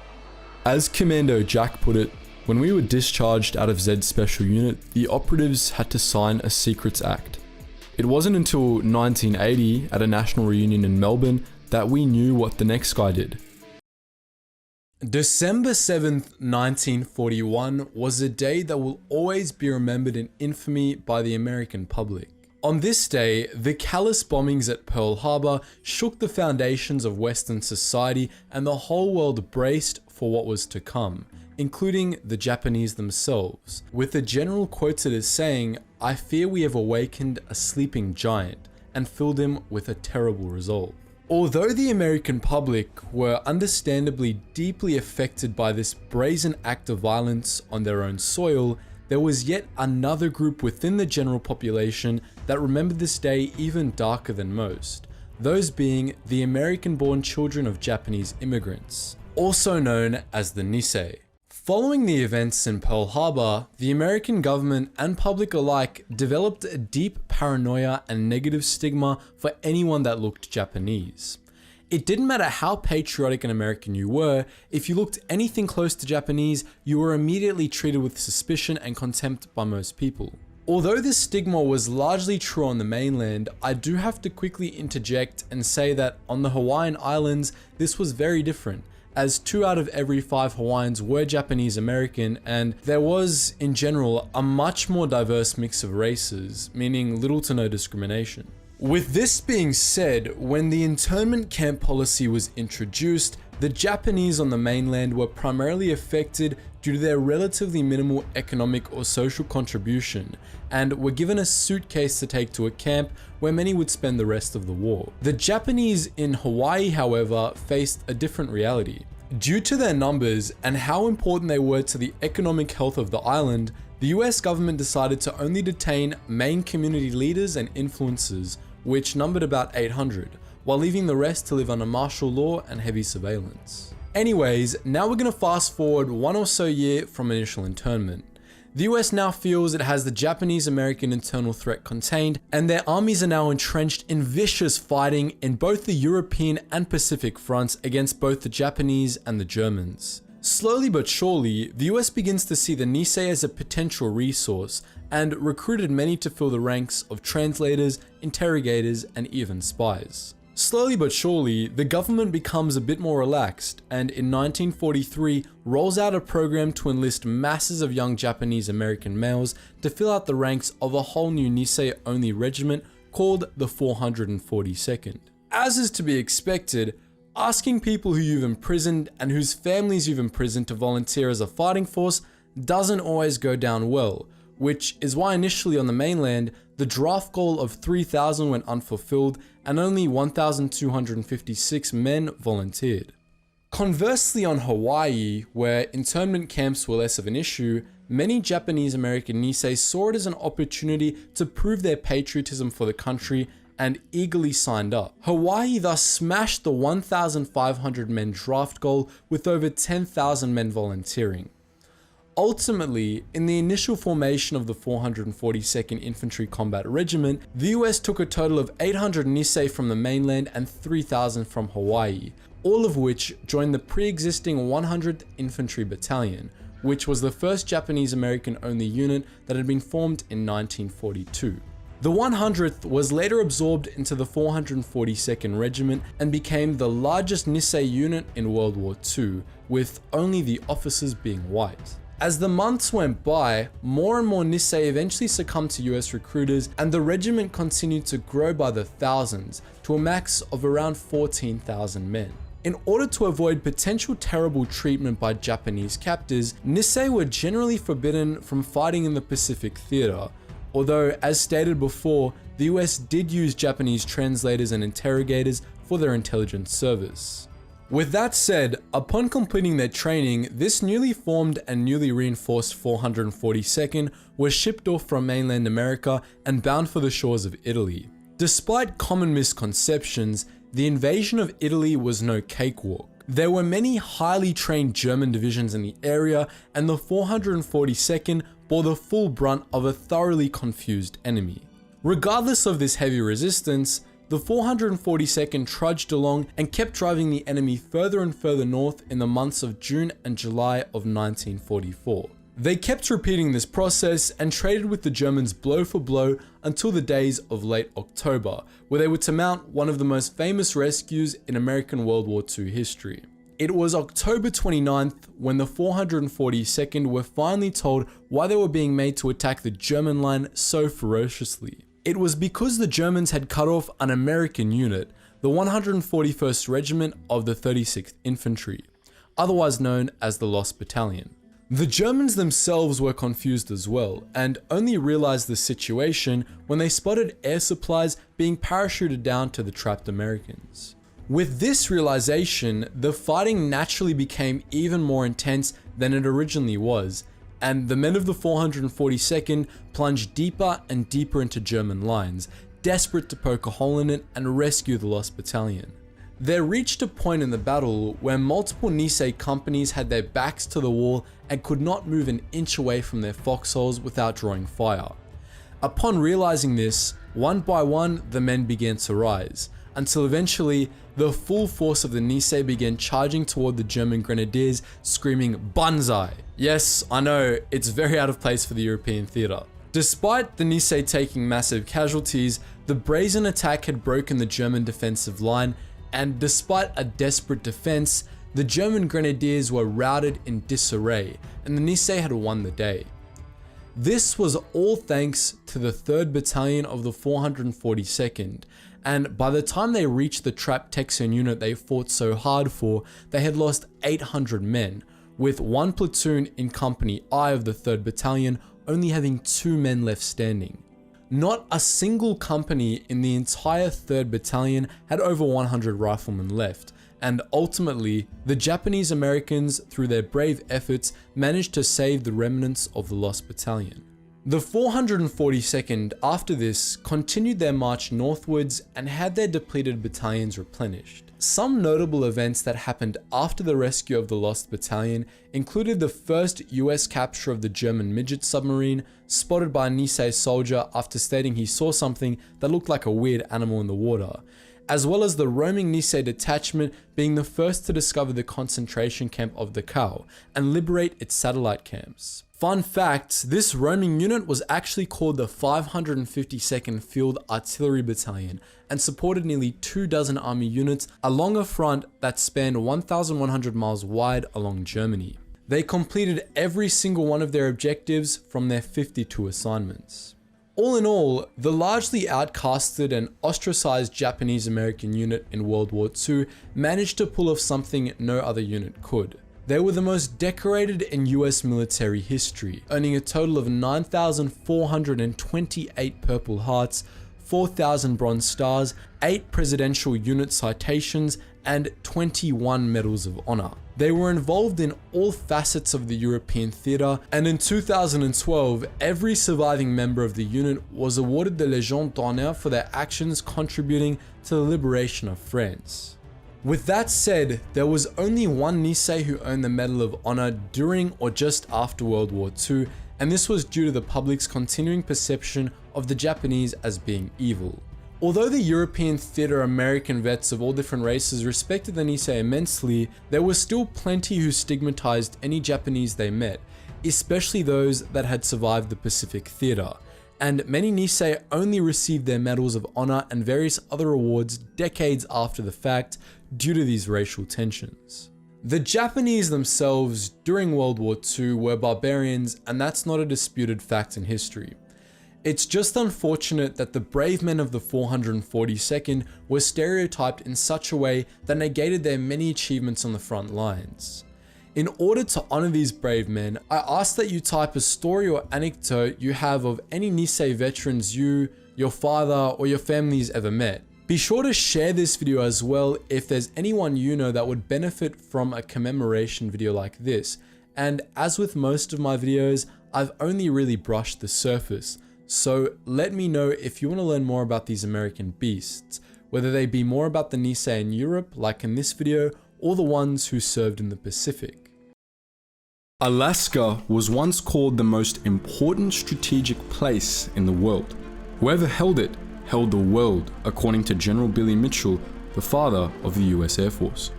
As Commando Jack put it, "When we were discharged out of Zed's special unit, the operatives had to sign a Secrets Act. It wasn't until 1980 at a national reunion in Melbourne that we knew what the next guy did." December 7th, 1941 was a day that will always be remembered in infamy by the American public. On this day, the callous bombings at Pearl Harbor shook the foundations of Western society, and the whole world braced for what was to come, including the Japanese themselves, with the general quoted as saying, "I fear we have awakened a sleeping giant and filled him with a terrible resolve." Although the American public were understandably deeply affected by this brazen act of violence on their own soil, there was yet another group within the general population that remembered this day even darker than most, those being the American-born children of Japanese immigrants, also known as the Nisei. Following the events in Pearl Harbor, the American government and public alike developed a deep paranoia and negative stigma for anyone that looked Japanese. It didn't matter how patriotic an American you were, if you looked anything close to Japanese, you were immediately treated with suspicion and contempt by most people. Although this stigma was largely true on the mainland, I do have to quickly interject and say that on the Hawaiian Islands, this was very different, as 2 out of every 5 Hawaiians were Japanese American, and there was, in general, a much more diverse mix of races, meaning little to no discrimination. With this being said, when the internment camp policy was introduced, the Japanese on the mainland were primarily affected due to their relatively minimal economic or social contribution, and were given a suitcase to take to a camp where many would spend the rest of the war. The Japanese in Hawaii, however, faced a different reality. Due to their numbers and how important they were to the economic health of the island, the US government decided to only detain main community leaders and influencers, which numbered about 800, while leaving the rest to live under martial law and heavy surveillance. Anyways, now we're going to fast forward 1 or so year from initial internment. The US now feels it has the Japanese-American internal threat contained, and their armies are now entrenched in vicious fighting in both the European and Pacific fronts against both the Japanese and the Germans. Slowly but surely, the US begins to see the Nisei as a potential resource, and recruited many to fill the ranks of translators, interrogators, and even spies. Slowly but surely, the government becomes a bit more relaxed, and in 1943 rolls out a program to enlist masses of young Japanese American males to fill out the ranks of a whole new Nisei-only regiment called the 442nd. As is to be expected, asking people who you've imprisoned and whose families you've imprisoned to volunteer as a fighting force doesn't always go down well, which is why initially on the mainland, the draft goal of 3,000 went unfulfilled and only 1,256 men volunteered. Conversely, on Hawaii, where internment camps were less of an issue, many Japanese American Nisei saw it as an opportunity to prove their patriotism for the country and eagerly signed up. Hawaii thus smashed the 1,500 men draft goal with over 10,000 men volunteering. Ultimately, in the initial formation of the 442nd Infantry Combat Regiment, the US took a total of 800 Nisei from the mainland and 3,000 from Hawaii, all of which joined the pre-existing 100th Infantry Battalion, which was the first Japanese American-only unit that had been formed in 1942. The 100th was later absorbed into the 442nd Regiment and became the largest Nisei unit in World War II, with only the officers being white. As the months went by, more and more Nisei eventually succumbed to US recruiters, and the regiment continued to grow by the thousands to a max of around 14,000 men. In order to avoid potential terrible treatment by Japanese captors, Nisei were generally forbidden from fighting in the Pacific Theater, although, as stated before, the US did use Japanese translators and interrogators for their intelligence service. With that said, upon completing their training, this newly formed and newly reinforced 442nd was shipped off from mainland America and bound for the shores of Italy. Despite common misconceptions, the invasion of Italy was no cakewalk. There were many highly trained German divisions in the area, and the 442nd bore the full brunt of a thoroughly confused enemy. Regardless of this heavy resistance, the 442nd trudged along and kept driving the enemy further and further north in the months of June and July of 1944. They kept repeating this process and traded with the Germans blow for blow until the days of late October, where they were to mount one of the most famous rescues in American World War II history. It was October 29th when the 442nd were finally told why they were being made to attack the German line so ferociously. It was because the Germans had cut off an American unit, the 141st Regiment of the 36th Infantry, otherwise known as the Lost Battalion. The Germans themselves were confused as well, and only realized the situation when they spotted air supplies being parachuted down to the trapped Americans. With this realization, the fighting naturally became even more intense than it originally was, and the men of the 442nd plunged deeper and deeper into German lines, desperate to poke a hole in it and rescue the Lost Battalion. There reached a point in the battle where multiple Nisei companies had their backs to the wall and could not move an inch away from their foxholes without drawing fire. Upon realizing this, one by one the men began to rise, until eventually the full force of the Nisei began charging toward the German grenadiers, screaming "Banzai!" Yes, I know, it's very out of place for the European theatre. Despite the Nisei taking massive casualties, the brazen attack had broken the German defensive line, and despite a desperate defense, the German grenadiers were routed in disarray, and the Nisei had won the day. This was all thanks to the 3rd Battalion of the 442nd, and by the time they reached the trapped Texian unit they fought so hard for, they had lost 800 men, with one platoon in Company I of the 3rd Battalion only having 2 men left standing. Not a single company in the entire 3rd Battalion had over 100 riflemen left, and ultimately, the Japanese Americans, through their brave efforts, managed to save the remnants of the Lost Battalion. The 442nd, after this, continued their march northwards and had their depleted battalions replenished. Some notable events that happened after the rescue of the Lost Battalion included the first US capture of the German midget submarine, spotted by a Nisei soldier after stating he saw something that looked like a weird animal in the water, as well as the roaming Nisei detachment being the first to discover the concentration camp of Dachau and liberate its satellite camps. Fun fact, this roaming unit was actually called the 552nd Field Artillery Battalion and supported nearly 24 army units along a front that spanned 1,100 miles wide along Germany. They completed every single one of their objectives from their 52 assignments. All in all, the largely outcasted and ostracized Japanese-American unit in World War II managed to pull off something no other unit could. They were the most decorated in US military history, earning a total of 9,428 Purple Hearts, 4,000 Bronze Stars, 8 Presidential Unit Citations, and 21 Medals of Honor. They were involved in all facets of the European theatre, and in 2012, every surviving member of the unit was awarded the Légion d'honneur for their actions contributing to the liberation of France. With that said, there was only one Nisei who earned the Medal of Honor during or just after World War II, and this was due to the public's continuing perception of the Japanese as being evil. Although the European theatre American vets of all different races respected the Nisei immensely, there were still plenty who stigmatized any Japanese they met, especially those that had survived the Pacific theatre. And many Nisei only received their Medals of Honor and various other awards decades after the fact due to these racial tensions. The Japanese themselves during World War II were barbarians, and that's not a disputed fact in history. It's just unfortunate that the brave men of the 442nd were stereotyped in such a way that negated their many achievements on the front lines. In order to honor these brave men, I ask that you type a story or anecdote you have of any Nisei veterans you, your father, or your family's ever met. Be sure to share this video as well if there's anyone you know that would benefit from a commemoration video like this. And as with most of my videos, I've only really brushed the surface. So let me know if you want to learn more about these American beasts, whether they be more about the Nisei in Europe, like in this video, or the ones who served in the Pacific. Alaska was once called the most important strategic place in the world. Whoever held it held the world, according to General Billy Mitchell, the father of the US Air Force.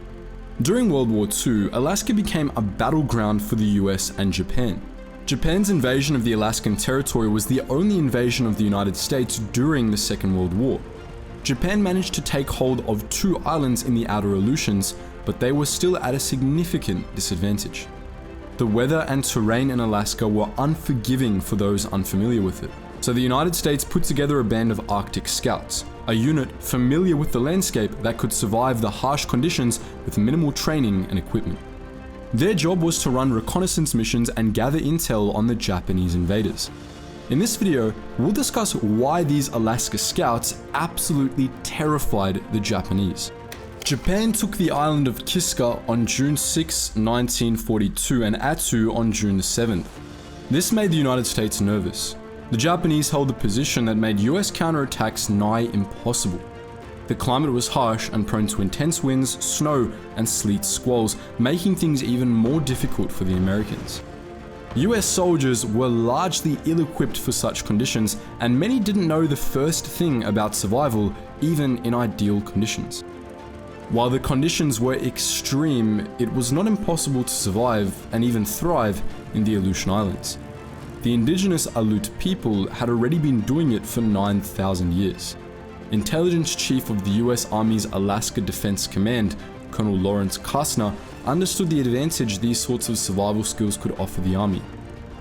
During World War II, Alaska became a battleground for the US and Japan. Japan's invasion of the Alaskan territory was the only invasion of the United States during the Second World War. Japan managed to take hold of 2 islands in the outer Aleutians, but they were still at a significant disadvantage. The weather and terrain in Alaska were unforgiving for those unfamiliar with it, so the United States put together a band of Arctic Scouts, a unit familiar with the landscape that could survive the harsh conditions with minimal training and equipment. Their job was to run reconnaissance missions and gather intel on the Japanese invaders. In this video, we'll discuss why these Alaska Scouts absolutely terrified the Japanese. Japan took the island of Kiska on June 6, 1942 and Attu on June 7th. This made the United States nervous. The Japanese held a position that made US counterattacks nigh impossible. The climate was harsh and prone to intense winds, snow, and sleet squalls, making things even more difficult for the Americans. US soldiers were largely ill-equipped for such conditions, and many didn't know the first thing about survival, even in ideal conditions. While the conditions were extreme, it was not impossible to survive and even thrive in the Aleutian Islands. The indigenous Aleut people had already been doing it for 9,000 years. Intelligence Chief of the US Army's Alaska Defense Command, Colonel Lawrence Kastner, understood the advantage these sorts of survival skills could offer the Army.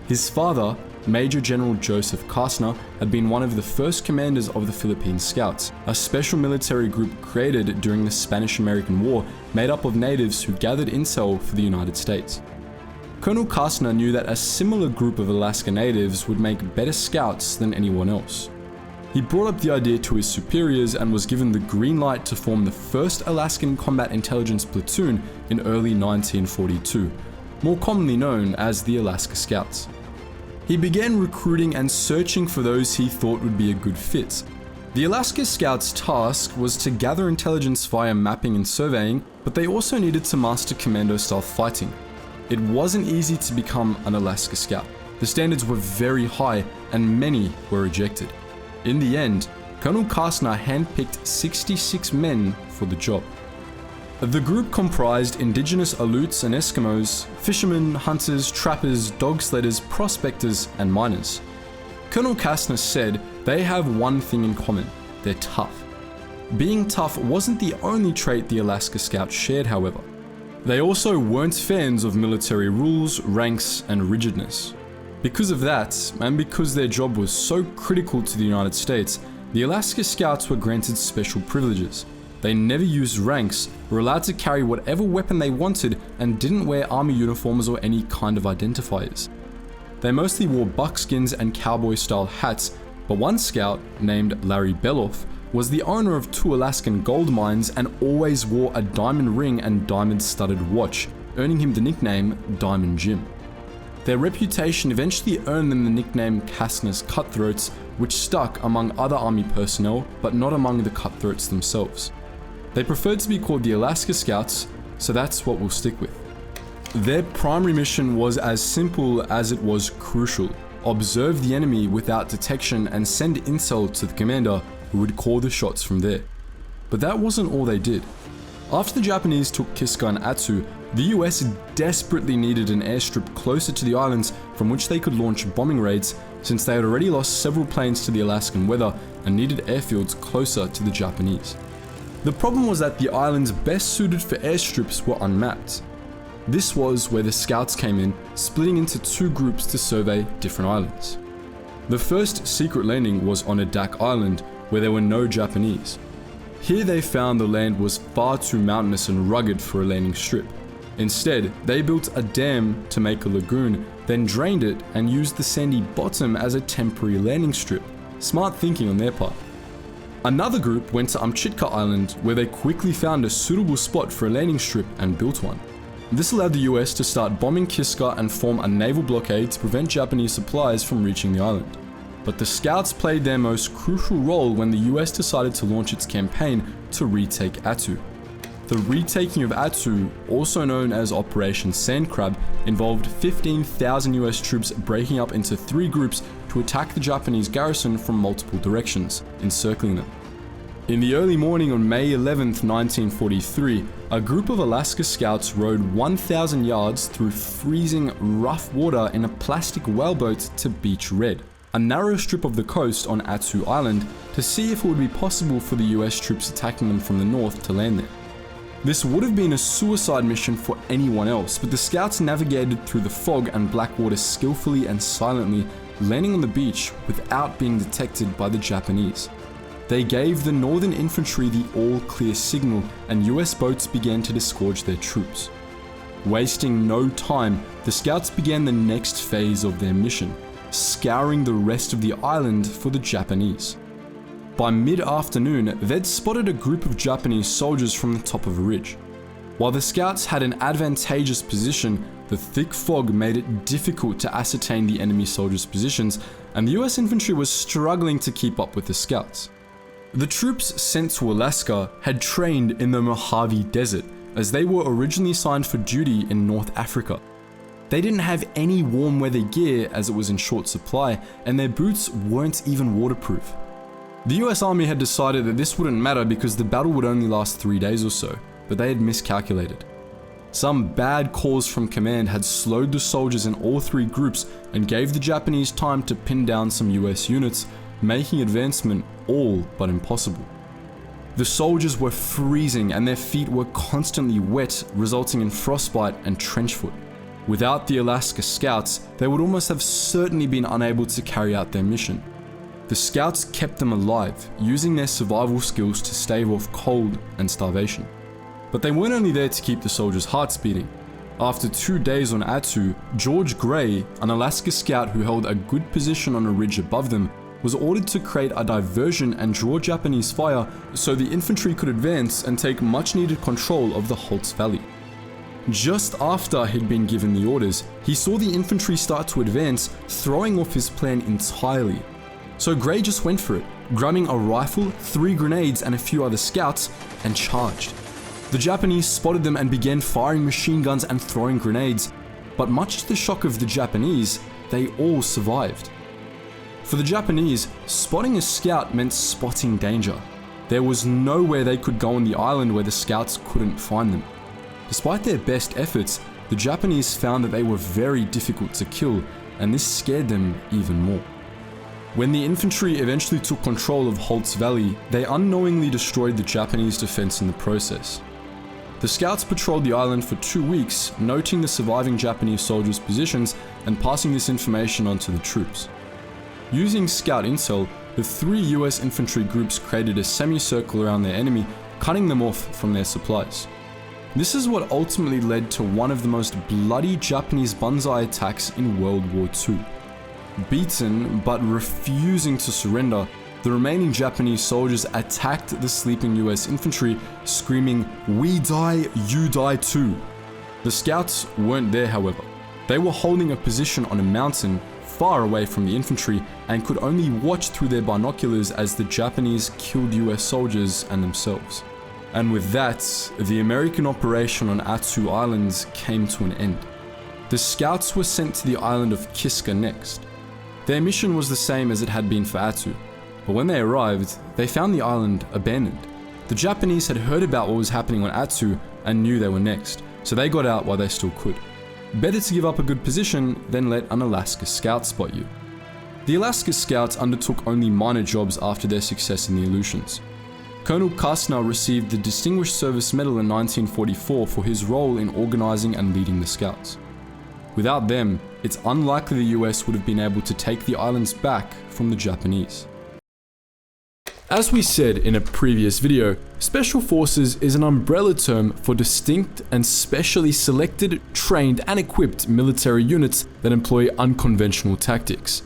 His father, Major General Joseph Kastner, had been one of the first commanders of the Philippine Scouts, a special military group created during the Spanish-American War made up of natives who gathered intel for the United States. Colonel Kastner knew that a similar group of Alaska natives would make better scouts than anyone else. He brought up the idea to his superiors and was given the green light to form the first Alaskan Combat Intelligence Platoon in early 1942, more commonly known as the Alaska Scouts. He began recruiting and searching for those he thought would be a good fit. The Alaska Scouts' task was to gather intelligence via mapping and surveying, but they also needed to master commando-style fighting. It wasn't easy to become an Alaska Scout. The standards were very high and many were rejected. In the end, Colonel Kastner handpicked 66 men for the job. The group comprised indigenous Aleuts and Eskimos, fishermen, hunters, trappers, dog sledders, prospectors, and miners. Colonel Kastner said they have one thing in common: they're tough. Being tough wasn't the only trait the Alaska Scouts shared, however. They also weren't fans of military rules, ranks, and rigidness. Because of that, and because their job was so critical to the United States, the Alaska Scouts were granted special privileges. They never used ranks, were allowed to carry whatever weapon they wanted, and didn't wear army uniforms or any kind of identifiers. They mostly wore buckskins and cowboy-style hats, but one scout, named Larry Beloff, was the owner of 2 Alaskan gold mines and always wore a diamond ring and diamond-studded watch, earning him the nickname Diamond Jim. Their reputation eventually earned them the nickname Kastner's Cutthroats, which stuck among other army personnel, but not among the cutthroats themselves. They preferred to be called the Alaska Scouts, so that's what we'll stick with. Their primary mission was as simple as it was crucial: observe the enemy without detection and send intel to the commander, who would call the shots from there. But that wasn't all they did. After the Japanese took Kiska and Attu, the US desperately needed an airstrip closer to the islands from which they could launch bombing raids, since they had already lost several planes to the Alaskan weather and needed airfields closer to the Japanese. The problem was that the islands best suited for airstrips were unmapped. This was where the scouts came in, splitting into 2 groups to survey different islands. The first secret landing was on Adak Island, where there were no Japanese. Here they found the land was far too mountainous and rugged for a landing strip. Instead, they built a dam to make a lagoon, then drained it and used the sandy bottom as a temporary landing strip. Smart thinking on their part. Another group went to Amchitka Island, where they quickly found a suitable spot for a landing strip and built one. This allowed the US to start bombing Kiska and form a naval blockade to prevent Japanese supplies from reaching the island. But the Scouts played their most crucial role when the US decided to launch its campaign to retake Attu. The retaking of Attu, also known as Operation Sandcrab, involved 15,000 US troops breaking up into 3 groups to attack the Japanese garrison from multiple directions, encircling them. In the early morning on May 11, 1943, a group of Alaska Scouts rowed 1,000 yards through freezing, rough water in a plastic whaleboat to Beach Red, a narrow strip of the coast on Attu Island, to see if it would be possible for the US troops attacking them from the north to land there. This would have been a suicide mission for anyone else, but the Scouts navigated through the fog and black water skillfully and silently, landing on the beach without being detected by the Japanese. They gave the Northern Infantry the all-clear signal, and US boats began to disgorge their troops. Wasting no time, the Scouts began the next phase of their mission, scouring the rest of the island for the Japanese. By mid-afternoon, they'd spotted a group of Japanese soldiers from the top of a ridge. While the Scouts had an advantageous position, the thick fog made it difficult to ascertain the enemy soldiers' positions, and the US infantry was struggling to keep up with the Scouts. The troops sent to Alaska had trained in the Mojave Desert, as they were originally signed for duty in North Africa. They didn't have any warm weather gear as it was in short supply, and their boots weren't even waterproof. The US Army had decided that this wouldn't matter because the battle would only last 3 days or so, but they had miscalculated. Some bad calls from command had slowed the soldiers in all 3 groups and gave the Japanese time to pin down some US units, making advancement all but impossible. The soldiers were freezing and their feet were constantly wet, resulting in frostbite and trench foot. Without the Alaska Scouts, they would almost have certainly been unable to carry out their mission. The Scouts kept them alive, using their survival skills to stave off cold and starvation. But they weren't only there to keep the soldiers' hearts beating. After 2 days on Attu, George Gray, an Alaska Scout who held a good position on a ridge above them, was ordered to create a diversion and draw Japanese fire so the infantry could advance and take much needed control of the Holtz Valley. Just after he'd been given the orders, he saw the infantry start to advance, throwing off his plan entirely. So Gray just went for it, grabbing a rifle, 3 grenades and a few other scouts, and charged. The Japanese spotted them and began firing machine guns and throwing grenades, but much to the shock of the Japanese, they all survived. For the Japanese, spotting a scout meant spotting danger. There was nowhere they could go on the island where the scouts couldn't find them. Despite their best efforts, the Japanese found that they were very difficult to kill, and this scared them even more. When the infantry eventually took control of Holtz Valley, they unknowingly destroyed the Japanese defense in the process. The scouts patrolled the island for 2 weeks, noting the surviving Japanese soldiers' positions and passing this information on to the troops. Using scout intel, the 3 US infantry groups created a semicircle around their enemy, cutting them off from their supplies. This is what ultimately led to one of the most bloody Japanese banzai attacks in World War II. Beaten, but refusing to surrender, the remaining Japanese soldiers attacked the sleeping US infantry, screaming, "We die, you die too." The scouts weren't there, however. They were holding a position on a mountain, far away from the infantry, and could only watch through their binoculars as the Japanese killed US soldiers and themselves. And with that, the American operation on Attu Islands came to an end. The scouts were sent to the island of Kiska next. Their mission was the same as it had been for Attu, but when they arrived, they found the island abandoned. The Japanese had heard about what was happening on Attu and knew they were next, so they got out while they still could. Better to give up a good position than let an Alaska Scout spot you. The Alaska Scouts undertook only minor jobs after their success in the Aleutians. Colonel Kastner received the Distinguished Service Medal in 1944 for his role in organizing and leading the Scouts. Without them, it's unlikely the US would have been able to take the islands back from the Japanese. As we said in a previous video, Special Forces is an umbrella term for distinct and specially selected, trained and equipped military units that employ unconventional tactics.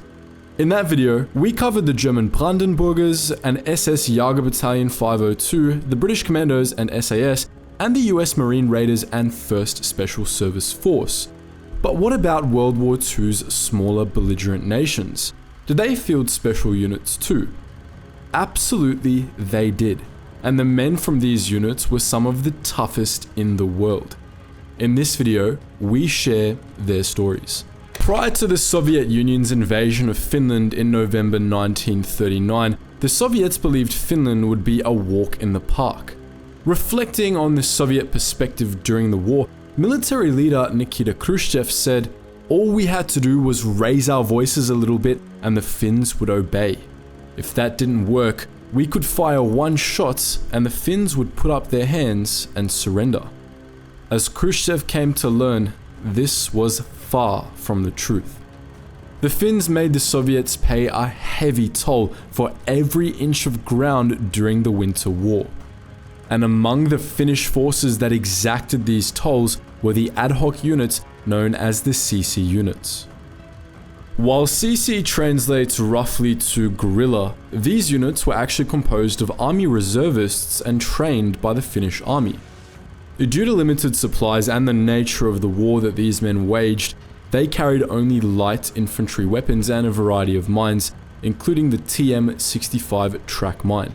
In that video, we covered the German Brandenburgers and SS Jager Battalion 502, the British Commandos and SAS, and the US Marine Raiders and 1st Special Service Force. But what about World War II's smaller belligerent nations? Did they field special units too? Absolutely they did, and the men from these units were some of the toughest in the world. In this video, we share their stories. Prior to the Soviet Union's invasion of Finland in November 1939, the Soviets believed Finland would be a walk in the park. Reflecting on the Soviet perspective during the war, military leader Nikita Khrushchev said, "All we had to do was raise our voices a little bit and the Finns would obey. If that didn't work, we could fire one shot and the Finns would put up their hands and surrender." As Khrushchev came to learn, this was far from the truth. The Finns made the Soviets pay a heavy toll for every inch of ground during the Winter War. And among the Finnish forces that exacted these tolls were the ad hoc units known as the CC units. While CC translates roughly to guerrilla, these units were actually composed of army reservists and trained by the Finnish army. Due to limited supplies and the nature of the war that these men waged, they carried only light infantry weapons and a variety of mines, including the TM-65 track mine.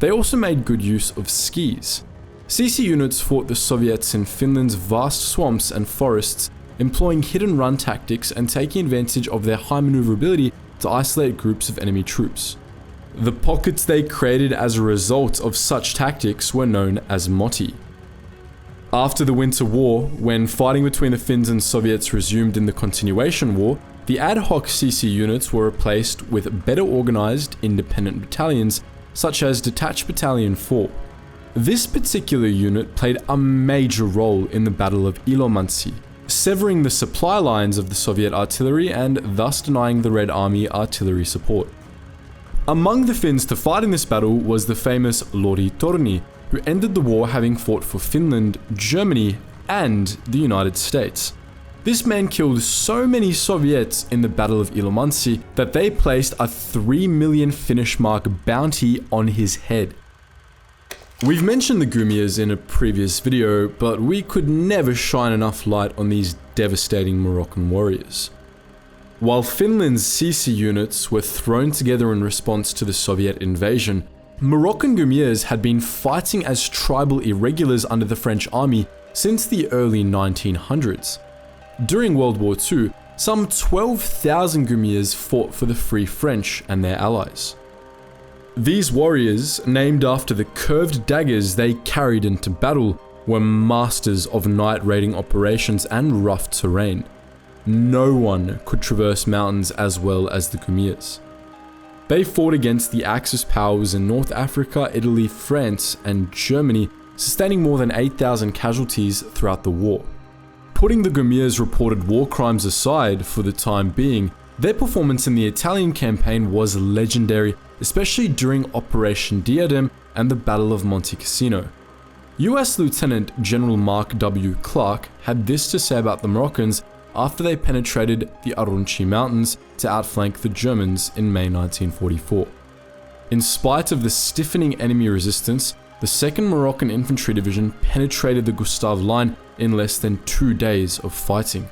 They also made good use of skis. CC units fought the Soviets in Finland's vast swamps and forests, employing hit-and-run tactics and taking advantage of their high maneuverability to isolate groups of enemy troops. The pockets they created as a result of such tactics were known as motti. After the Winter War, when fighting between the Finns and Soviets resumed in the Continuation War, the ad hoc CC units were replaced with better organized independent battalions, such as Detached Battalion 4. This particular unit played a major role in the Battle of Ilomantsi, severing the supply lines of the Soviet artillery and thus denying the Red Army artillery support. Among the Finns to fight in this battle was the famous Lori Torni, who ended the war having fought for Finland, Germany, and the United States. This man killed so many Soviets in the Battle of Ilomantsi that they placed a 3 million Finnish mark bounty on his head. We've mentioned the Gumias in a previous video, but we could never shine enough light on these devastating Moroccan warriors. While Finland's CC units were thrown together in response to the Soviet invasion, Moroccan Gumias had been fighting as tribal irregulars under the French army since the early 1900s. During World War II, some 12,000 Gumias fought for the Free French and their allies. These warriors, named after the curved daggers they carried into battle, were masters of night raiding operations and rough terrain. No one could traverse mountains as well as the Gumias. They fought against the Axis powers in North Africa, Italy, France, and Germany, sustaining more than 8,000 casualties throughout the war. Putting the Gumias' reported war crimes aside for the time being, their performance in the Italian campaign was legendary, especially during Operation Diadem and the Battle of Monte Cassino. US Lieutenant General Mark W. Clark had this to say about the Moroccans after they penetrated the Arunchi Mountains to outflank the Germans in May 1944. In spite of the stiffening enemy resistance, the 2nd Moroccan Infantry Division penetrated the Gustave Line in less than 2 days of fighting.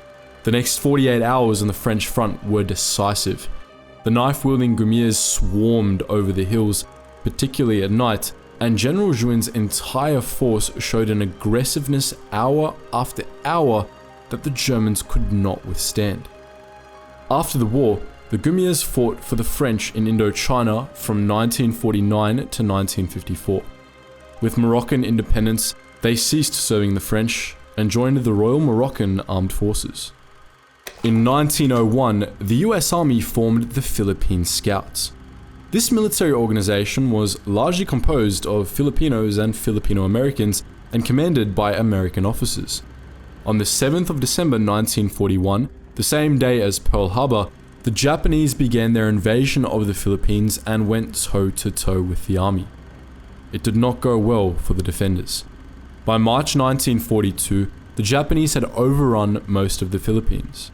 The next 48 hours on the French front were decisive. The knife-wielding Gumias swarmed over the hills, particularly at night, and General Juin's entire force showed an aggressiveness hour after hour that the Germans could not withstand. After the war, the Gumias fought for the French in Indochina from 1949 to 1954. With Moroccan independence, they ceased serving the French and joined the Royal Moroccan Armed Forces. In 1901, the US Army formed the Philippine Scouts. This military organization was largely composed of Filipinos and Filipino Americans and commanded by American officers. On the 7th of December 1941, the same day as Pearl Harbor, the Japanese began their invasion of the Philippines and went toe-to-toe with the army. It did not go well for the defenders. By March 1942, the Japanese had overrun most of the Philippines.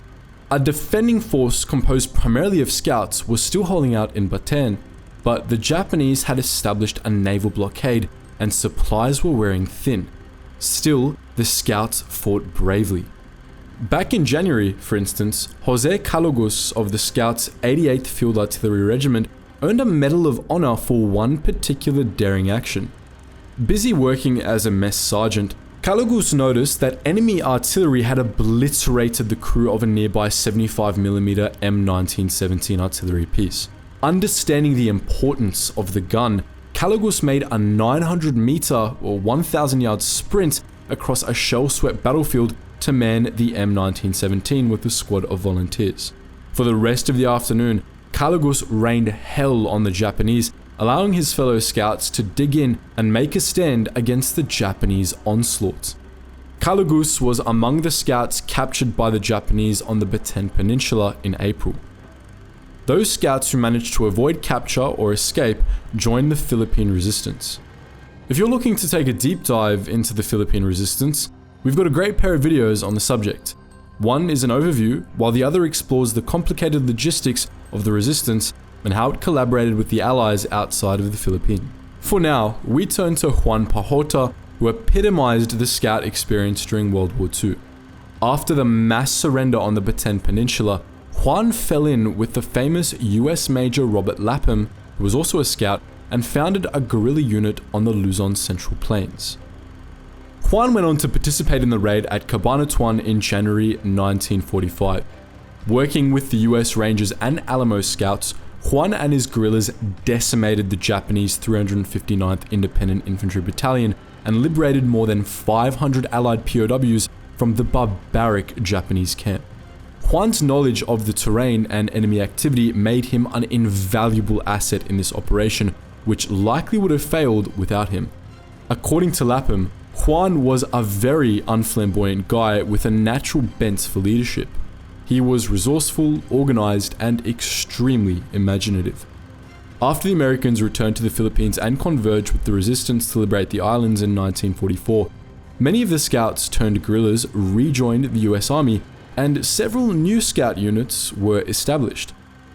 A defending force composed primarily of scouts was still holding out in Bataan, but the Japanese had established a naval blockade and supplies were wearing thin. Still, the scouts fought bravely. Back in January, for instance, Jose Calogos of the Scouts 88th Field Artillery Regiment earned a Medal of Honor for one particular daring action. Busy working as a mess sergeant, Calogos noticed that enemy artillery had obliterated the crew of a nearby 75mm M1917 artillery piece. Understanding the importance of the gun, Calogos made a 900-meter or 1,000-yard sprint across a shell-swept battlefield to man the M1917 with a squad of volunteers. For the rest of the afternoon, Calogos rained hell on the Japanese, allowing his fellow scouts to dig in and make a stand against the Japanese onslaught. Calogos was among the scouts captured by the Japanese on the Bataan Peninsula in April. Those scouts who managed to avoid capture or escape joined the Philippine Resistance. If you're looking to take a deep dive into the Philippine Resistance, we've got a great pair of videos on the subject. One is an overview, while the other explores the complicated logistics of the resistance and how it collaborated with the Allies outside of the Philippines. For now, we turn to Juan Pajota, who epitomized the scout experience during World War II. After the mass surrender on the Bataan Peninsula, Juan fell in with the famous US Major Robert Lapham, who was also a scout, and founded a guerrilla unit on the Luzon Central Plains. Juan went on to participate in the raid at Cabanatuan in January 1945. Working with the US Rangers and Alamo Scouts, Juan and his guerrillas decimated the Japanese 359th Independent Infantry Battalion and liberated more than 500 Allied POWs from the barbaric Japanese camp. Juan's knowledge of the terrain and enemy activity made him an invaluable asset in this operation, which likely would have failed without him. According to Lapham, Juan was a very unflamboyant guy with a natural bent for leadership. He was resourceful, organized, and extremely imaginative. After the Americans returned to the Philippines and converged with the resistance to liberate the islands in 1944, many of the scouts turned guerrillas rejoined the US Army, and several new scout units were established.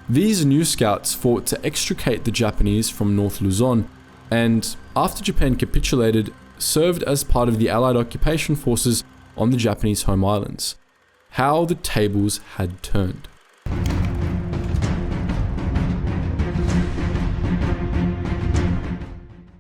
These new scouts fought to extricate the Japanese from North Luzon, and after Japan capitulated, served as part of the Allied occupation forces on the Japanese home islands. How the tables had turned.